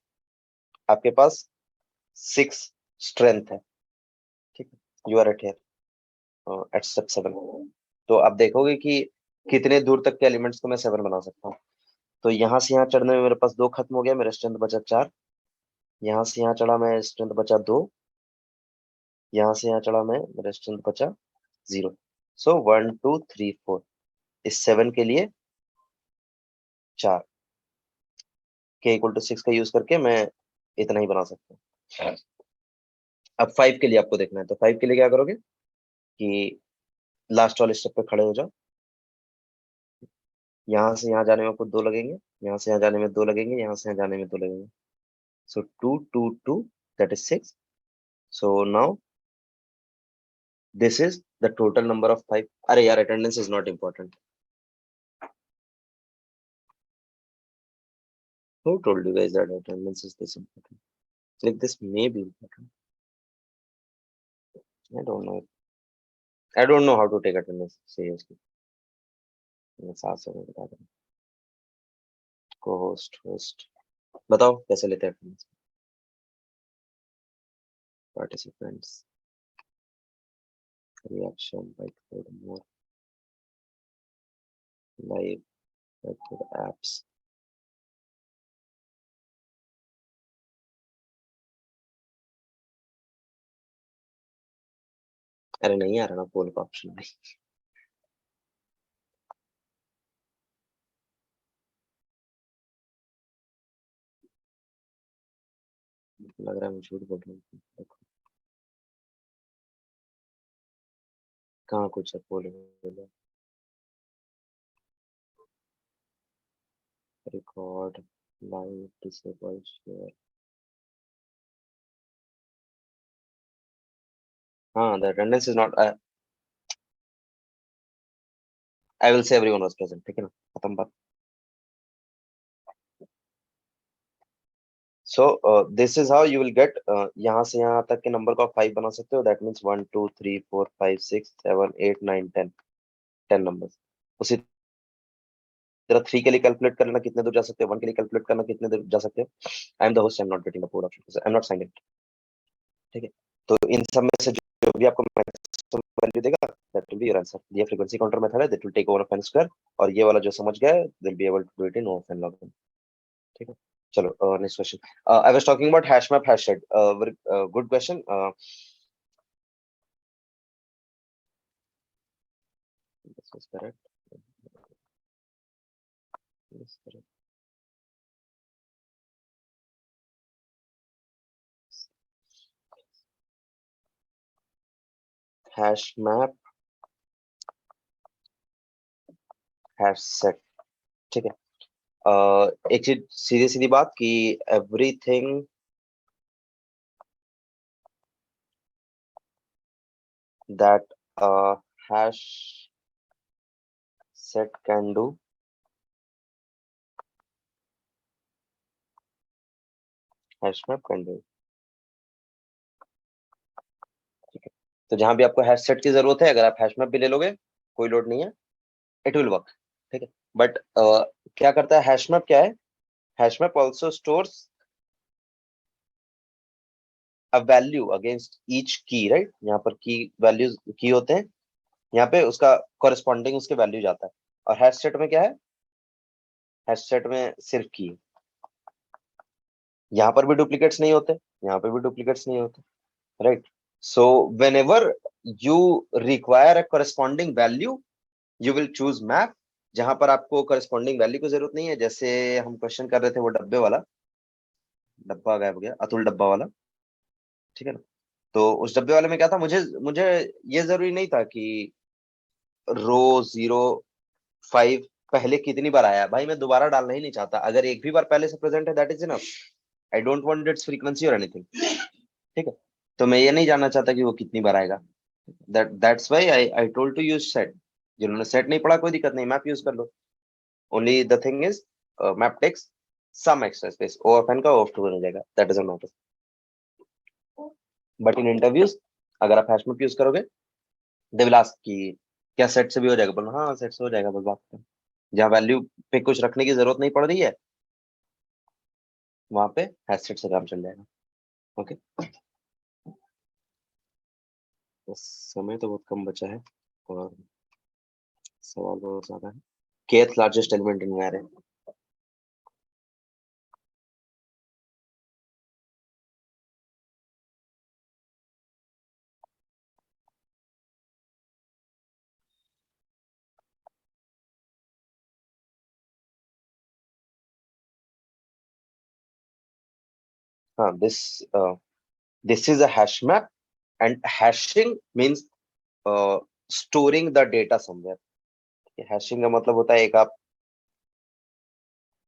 आपके पास 6 स्ट्रेंथ है। ठीक है, you are at here at step 7। तो आप देखोगे कि कितने दूर तक के एलिमेंट्स को मैं 7 बना सकता हूँ। तो यहाँ से यहाँ चढ़ने में मेरे पास 2 खत्म हो गया, मेरा स्ट्रेंथ बचा 4। यहाँ से यहाँ चढ़ा मैं, स्ट्रेंथ बचा 2। यहाँ से यहाँ चढ़ा मैं, मेरा स्ट्रेंथ बचा 0। सो 1 2 3 4, इस 7 के लिए 4, k इक्वल टू 6 का यूज करके मैं इतना ही बना सकता हूँ। अब 5 के लिए आपको देखना है, तो 5 के लिए क्या करोगे कि लास्ट वाले स्टेप पे खड़े हो जाओ। यहाँ से यहाँ जाने में आपको 2 लगेंगे, यहाँ से यहाँ जाने में 2 लगेंगे, यहाँ से यहाँ जाने में 2 लगेंगे। सो 2 2 2, that is 6। So now this is the total number of 5। अरे यार, attendance is not important. Who told you guys that attendance is this important? Like this may be important. I don't know. I don't know how to take attendance seriously. मैं साथ से बता रहा हूँ। को host host बताओ कैसे लेते हैं attendance? Participants, reaction, whiteboard, more, live, whiteboard apps. अरे नहीं आ रहा ना पोल का ऑप्शन भाई। लग रहा है मैं झूठ बोल रहा हूँ। देखो कहाँ कुछ है, बोलो। Record, live, disable, share. हाँ, the attendance is not, I will say everyone was present, ठीक है ना, खत्म बात। So this is how you will get, यहाँ से यहाँ तक के नंबर को आप 5 बना सकते हो। That means 1 2 3 4 5 6 7 8 9 10, 10 numbers. उसी तरह 3 के लिए कैलकुलेट करना कितने दूर जा सकते हो, 1 के लिए कैलकुलेट करना कितने दूर जा सकते हो। I am the host, I am not getting the code option, I am not signed in, ठीक है। तो इन सब में से जो भी आपको मैक्सिमम वैल्यू देगा, that will be your answer. ये फ्रीक्वेंसी काउंटर मेथड है, that will take over of n square, और ये वाला जो समझ गया will be able to do it in of n log. ठीक है, चलो next question. I was talking about hash map hash set, good question. This was correct. Yes, correct. Hash map, hash set, ठीक है। एक चीज सीधी सीधी बात कि everything that hash set can do, hash map can do, ठीक है। तो जहां भी आपको हैश सेट की जरूरत है, अगर आप हैश मैप भी ले लोगे, कोई लोड नहीं है, इट विल वर्क, ठीक है। बट क्या करता है हैश मैप, क्या है, hash map also stores a value against each की, राइट। यहाँ पर की वैल्यूज की होते हैं, यहाँ पे उसका कॉरेस्पॉन्डिंग उसके वैल्यू जाता है। और हैश सेट में क्या है, हैश सेट में सिर्फ की, यहाँ पर भी डुप्लीकेट्स नहीं होते, यहाँ पे भी डुप्लीकेट्स नहीं होते, right. So when ever you require a corresponding value, you will choose map. जहां पर आपको कॉरेस्पॉन्डिंग वैल्यू की जरूरत नहीं है, जैसे हम क्वेश्चन कर रहे थे वो डब्बे वाला, डब्बा गायब हो गया, अतुल डब्बा वाला, ठीक है ना। तो उस डब्बे वाले में क्या था, मुझे मुझे ये जरूरी नहीं था कि रो 0 5 पहले कितनी बार आया, भाई मैं दोबारा डालना ही नहीं चाहता। अगर एक भी बार पहले से प्रेजेंट है, that is enough. I don't want it's frequency और एनीथिंग, ठीक है। तो मैं ये नहीं जानना चाहता कि वो कितनी बार आएगा। That's why I told to use set. जिन्होंने सेट नहीं पढ़ा, कोई दिक्कत नहीं, मैप यूज कर लो। Only the thing is, map takes some extra space, OFN का ओएफ2 बन जाएगा, that doesn't matter. But in interviews अगर आप हैश मैप यूज करोगे, दे विल आस्क कि क्या सेट से भी हो जाएगा, बोलो हाँ सेट से हो जाएगा, बस बात खत्म। जहाँ वैल्यू पे कुछ रखने की जरूरत नहीं पड़ रही है, वहां पे हैश सेट से काम चल जाएगा, ओके। बस समय तो बहुत कम बचा है, और सवाल बहुत ज्यादा है। kth लार्जेस्ट एलिमेंट इन array? हाँ, this is a hash map, and hashing means storing the data somewhere। Hashing का मतलब होता है, एक आप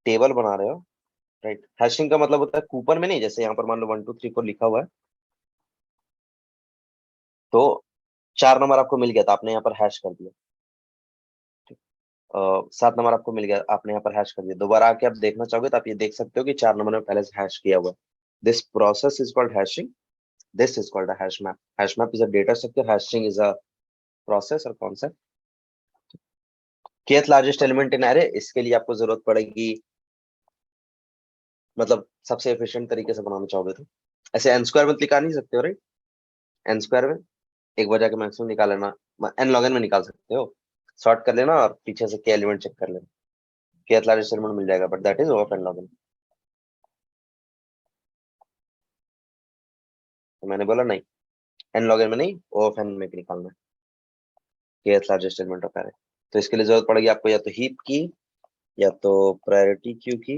टेबल बना रहे हो, राइट। हैशिंग का मतलब होता है कूपन में नहीं, जैसे यहाँ पर मान लो 1 2 3 4 लिखा हुआ है, तो 4 नंबर आपको मिल गया, तो आपने यहाँ पर हैश कर दिया। 7 नंबर आपको मिल गया, आपने यहाँ पर हैश कर दिया। दोबारा आके आप देखना चाहोगे तो आप ये देख सकते हो कि 4 नंबर में पहले से हैश किया हुआ है। This process is called hashing, this is called a hash map. Hash map is a data structure, hashing is a process और concept. kth largest element in array, इसके लिए आपको जरूरत पड़ेगी, मतलब सबसे एफिशिएंट तरीके से बनाना चाहोगे तो ऐसे एन स्क्वायर में निकाल नहीं सकते हो, राइट। एन स्क्वायर में एक बार जाके मैक्सिमम निकाल लेना, एन लॉग एन में निकाल सकते हो, सॉर्ट कर लेना और पीछे से के एलिमेंट चेक कर लेना, kth लार्जेस्ट एलिमेंट मिल जाएगा, but that is of n log n. तो मैंने बोला नहीं, एन लॉग एन में नहीं, ऑफ एन में निकालना है kth largest element of array. तो इसके लिए जरूरत पड़ेगी आपको या तो हीप की, या तो प्रायोरिटी क्यू की,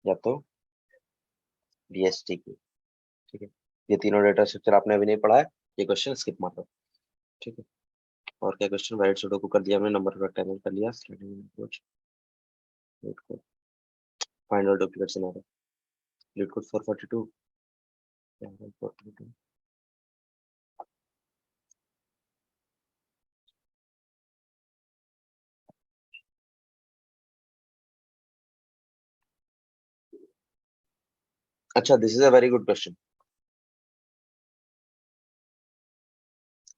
या तो बीएसटी की, ठीक है। ये तीनों डेटा स्ट्रक्चर आपने अभी नहीं पढ़ा है, ये क्वेश्चन स्किप मार दो, ठीक है। और क्या क्वेश्चन, वाइड सुडोकू कर दिया हमने, नंबर रेक्टेंगल कर लिया, sliding approach, leet code, find out duplicate scenario, leet code 442, 442। अच्छा, this is a very good question.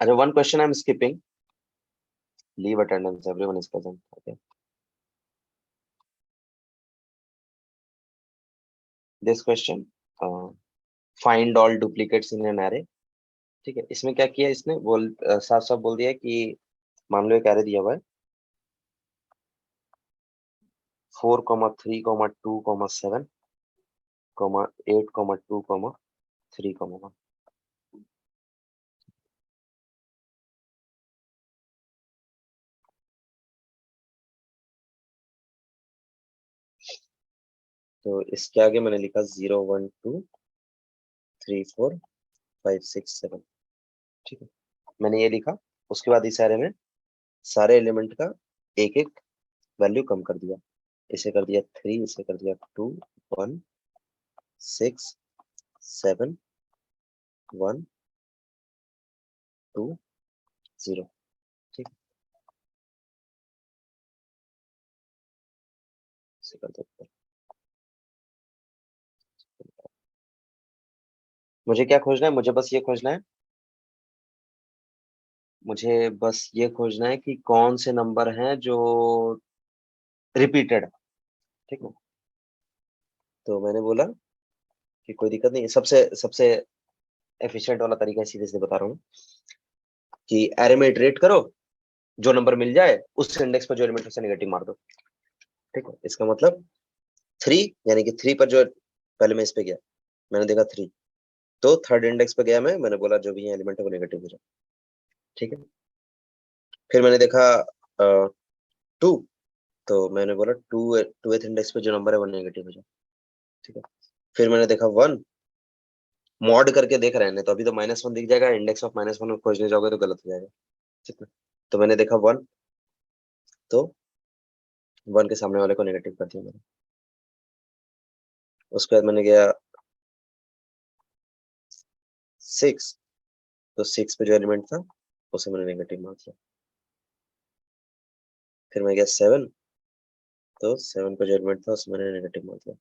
अच्छा, one question I'm skipping. Leave attendance. Everyone is present. Okay. This question. Find all duplicates in an array. ठीक है, इसमें क्या किया इसने, साफ साफ बोल दिया कि मान लो एक array दिया हुआ है 4,3,2,7, 8,2,3,1। तो इसके आगे मैंने लिखा 0, 1, 2, 3, 4, 5, 6, 7। ठीक है, मैंने ये लिखा। उसके बाद इस array में सारे एलिमेंट का एक एक वैल्यू कम कर दिया। इसे कर दिया 3, इसे कर दिया 2, 1, 6, 7, 1, 2, 0। ठीक, इसे कर देते हैं। मुझे क्या खोजना है, मुझे बस ये खोजना है, मुझे बस ये खोजना है कि कौन से नंबर हैं जो रिपीटेड। ठीक है, तो मैंने बोला कि कोई दिक्कत नहीं, सबसे सबसे एफिशिएंट वाला तरीका सीधे से बता रहा हूँ कि एरे में इटरेट करो, जो नंबर मिल जाए उस इंडेक्स पर जो एलिमेंट से नेगेटिव मार दो। ठीक है, इसका मतलब 3, यानी कि 3 पर जो पहले मैं इस पे गया, मैंने देखा 3, तो थर्ड इंडेक्स पे गया मैंने बोला जो भी एलिमेंट है वो नेगेटिव हो जाए। ठीक है, फिर मैंने देखा 2, तो मैंने बोला 2th इंडेक्स पे जो नंबर है वो नेगेटिव हो जाए। ठीक है, फिर मैंने देखा 1, मॉड करके देख रहे हैं, तो अभी तो -1 दिख जाएगा, इंडेक्स ऑफ -1 में खोजने जाओगे तो गलत हो जाएगा। ठीक है, तो मैंने देखा 1, तो 1 के सामने वाले को नेगेटिव कर दिया मैंने। उसके बाद मैंने गया 6, तो 6 पे जो एलिमेंट था उसे मैंने नेगेटिव मार दिया। फिर मैं गया 7, तो 7 पे जो एलिमेंट था उसे मैंने नेगेटिव मार दिया।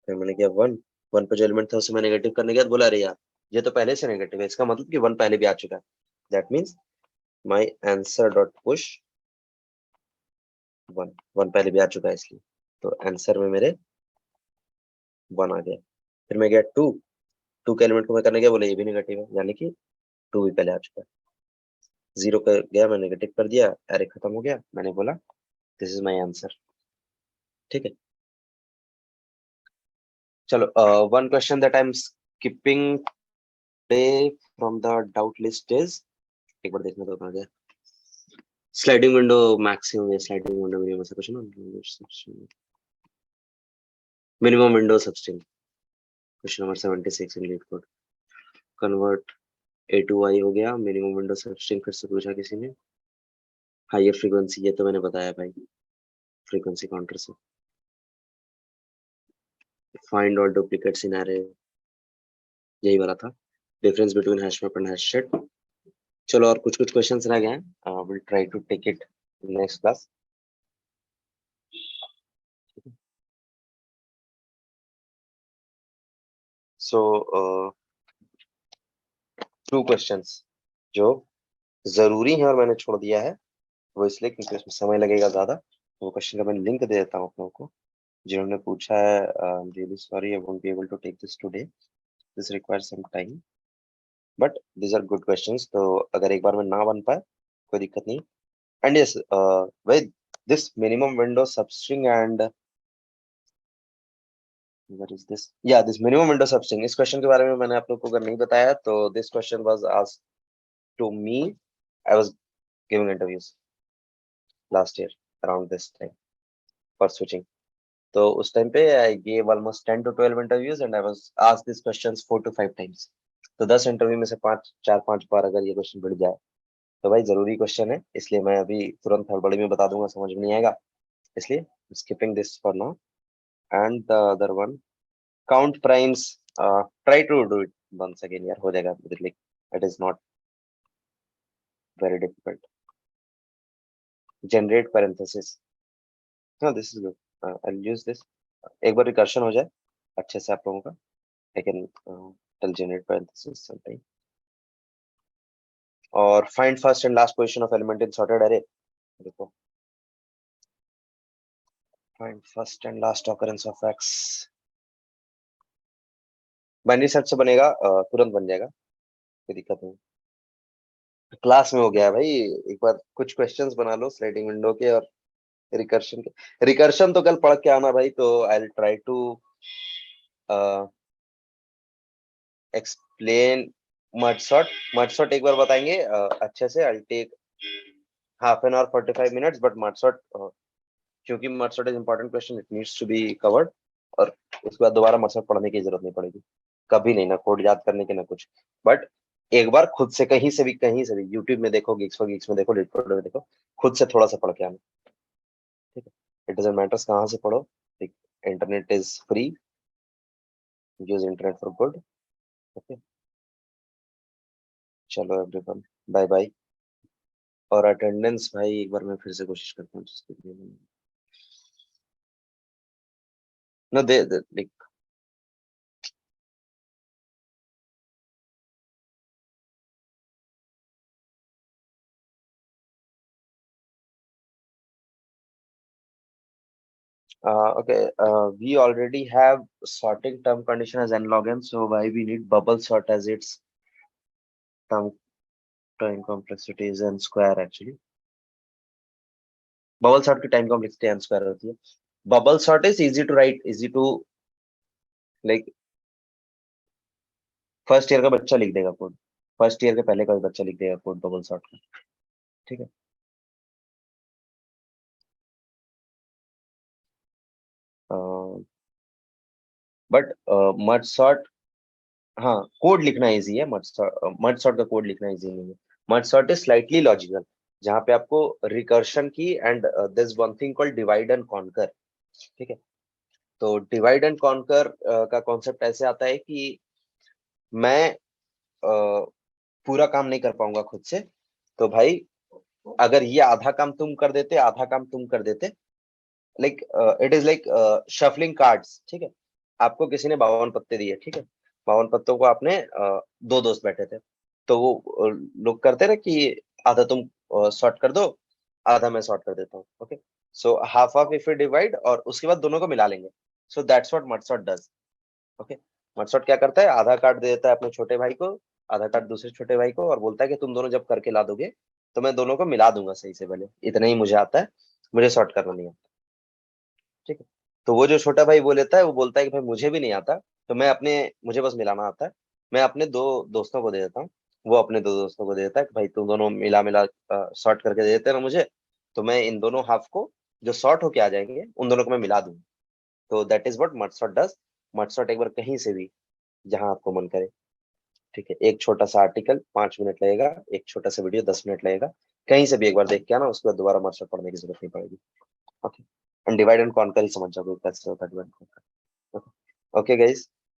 फिर मैंने किया 1, 1 पे जो एलिमेंट था उसे मैं नेगेटिव करने के बाद बोला अरे यार ये तो पहले से नेगेटिव है, इसका मतलब कि 1 पहले भी आ चुका है। That means my answer dot push 1, 1 पहले भी आ चुका है इसलिए, तो आंसर में मेरे 1 आ गया। फिर मैं गया 2, 2 के एलिमेंट को मैं करने गया, बोला ये भी नेगेटिव है, यानी कि 2 भी पहले आ चुका है। 0 कर गया, मैं नेगेटिव कर दिया, अरे खत्म हो गया, मैंने बोला दिस इज माई आंसर। ठीक है, चलो one question that I am skipping from the doubt list is, एक बार देखना तो कहाँ गया, स्लाइडिंग विंडो मैक्सिमम या स्लाइडिंग विंडो मिनिमम से कुछ ना, minimum window substring, question number 76 in LeetCode, convert a to y हो गया, मिनिमम विंडो सबस्ट्रिंग फिर से पूछा किसी ने, हायर फ्रीक्वेंसी, ये तो मैंने बताया भाई, फ्रीक्वेंसी काउंटर से, find all duplicates in array, यही वाला था, difference between hash map and hash set. चलो और कुछ कुछ क्वेश्चंस रह गए हैं, will try to take it next class. So 2 questions जो जरूरी है और मैंने छोड़ दिया है, वो इसलिए क्योंकि उसमें समय लगेगा ज्यादा। वो क्वेश्चन का मैं लिंक दे देता हूँ आप लोगों को, जिन्होंने पूछा है, really sorry I won't be able to take this today, this requires some time, but these are good questions, तो अगर एक बार में ना बन पाए कोई दिक्कत नहीं। And yes, with this minimum window substring and what is this, yeah, this minimum window substring, इस क्वेश्चन के बारे में मैंने आप लोग को अगर नहीं बताया तो this question was asked to me, I was giving interviews last year around this time for switching. तो उस टाइम पे I gave almost 10 to 12 interviews and I was asked this questions 4 to 5 times. तो 10 interview में से 5 बार अगर ये question बढ़ जाए तो भाई जरूरी क्वेश्चन है, इसलिए मैं अभी तुरंत हड़बड़ी में बता दूंगा, समझ में नहीं आएगा, इसलिए skipping this for now. And the other one, count primes, try to do it once again यार, हो जाएगा, like it is not very difficult. Generate parenthesis, हाँ this is good, I will use this. एक बार recursion हो जाए अच्छे से आप लोगों का, I can tell generate parenthesis something. और find first and last position of element in sorted array, देखो find first and last occurrence of X, binary search से बनेगा, तुरंत बन जाएगा, कोई दिक्कत नहीं। क्लास में हो गया है भाई, एक बार कुछ क्वेश्चंस बना लो स्लाइडिंग विंडो के और रिकर्शन के। रिकर्शन तो कल पढ़ के आना भाई, तो I will try to explain मड सॉर्ट एक बार बताएंगे अच्छे से। I take half an hour 45 minutes, but मड सॉर्ट क्योंकि मड sort is important question, it needs to be covered. और उसके बाद दोबारा मड सॉर्ट पढ़ने की जरूरत नहीं पड़ेगी कभी, नहीं, ना कोड याद करने की ना कुछ। बट एक बार खुद से कहीं से भी यूट्यूब में देखो, गिग्स फॉर गिग्स में देखो, लिटकोड में देखो, खुद से थोड़ा सा पढ़ के आना, ठीक है। इट डजंट मैटर्स कहाँ से पढ़ो, internet is free, use internet for good, okay. चलो एवरीवन, बाय बाय। और अटेंडेंस भाई एक बार मैं फिर से कोशिश करता हूँ जिसके लिए ना दे like, okay, we already have sorting term condition as n log n, so why we need bubble sort as its term time complexity is n square actually. Bubble sort की टाइम कॉम्प्लेक्सिटी n स्क्वायर होती है। Bubble sort is easy to write, easy to like, first year का बच्चा लिख देगा code, first year के पहले का भी बच्चा लिख देगा कोड बबल सॉर्ट का, ठीक है। बट मड सॉर्ट, हाँ कोड लिखना इजी है, मड सॉर्ट का कोड लिखना इजी नहीं है। Mud sort is slightly logical, जहाँ पे आपको रिकर्शन की and this one thing called divide and conquer, ठीक है। तो डिवाइड एंड कॉन्कर का कॉन्सेप्ट ऐसे आता है कि मैं पूरा काम नहीं कर पाऊंगा खुद से, तो भाई अगर ये आधा काम तुम कर देते, आधा काम तुम कर देते, like it is like shuffling cards, ठीक है। आपको किसी ने 52 पत्ते दिए, ठीक है, 52 पत्तों को आपने दो दोस्त बैठे थे, तो वो लोग करते रहे कि आधा तुम सॉर्ट कर दो, आधा मैं सॉर्ट कर देता हूँ, okay. So half of if you divide, और उसके बाद दोनों को मिला लेंगे, सो that's what mud sort does, okay. Mud sort क्या करता है, आधा कार्ड दे देता है अपने छोटे भाई को, आधा कार्ड दूसरे छोटे भाई को, और बोलता है कि तुम दोनों जब करके ला दोगे तो मैं दोनों को मिला दूंगा सही से, पहले इतना ही मुझे आता है, मुझे सॉर्ट करना नहीं आता, ठीक है। तो वो जो छोटा भाई वो लेता है, वो बोलता है कि भाई मुझे भी नहीं आता, तो मुझे बस मिलाना आता है, मैं अपने दो दोस्तों को दे देता हूँ, वो अपने दो दोस्तों को दे देता है कि भाई तुम दोनों मिला मिला सॉर्ट करके दे देते हैं ना मुझे, तो मैं इन दोनों हाफ को जो सॉर्ट होके आ जाएंगे उन दोनों को मैं मिला दूंगा। तो that is what mud sort does. Mud sort एक बार कहीं से भी, जहां आपको मन करे, ठीक है, एक छोटा सा आर्टिकल 5 मिनट लगेगा, एक छोटा सा वीडियो 10 मिनट लगेगा, कहीं से भी एक बार देख के आना, उसके बाद दोबारा मड सॉर्ट पढ़ने की जरूरत नहीं पड़ेगी, okay. And divide and conquer ही समझ जाओगे कैसे होता है डिवाइड कॉन्कर, ओके गाइस।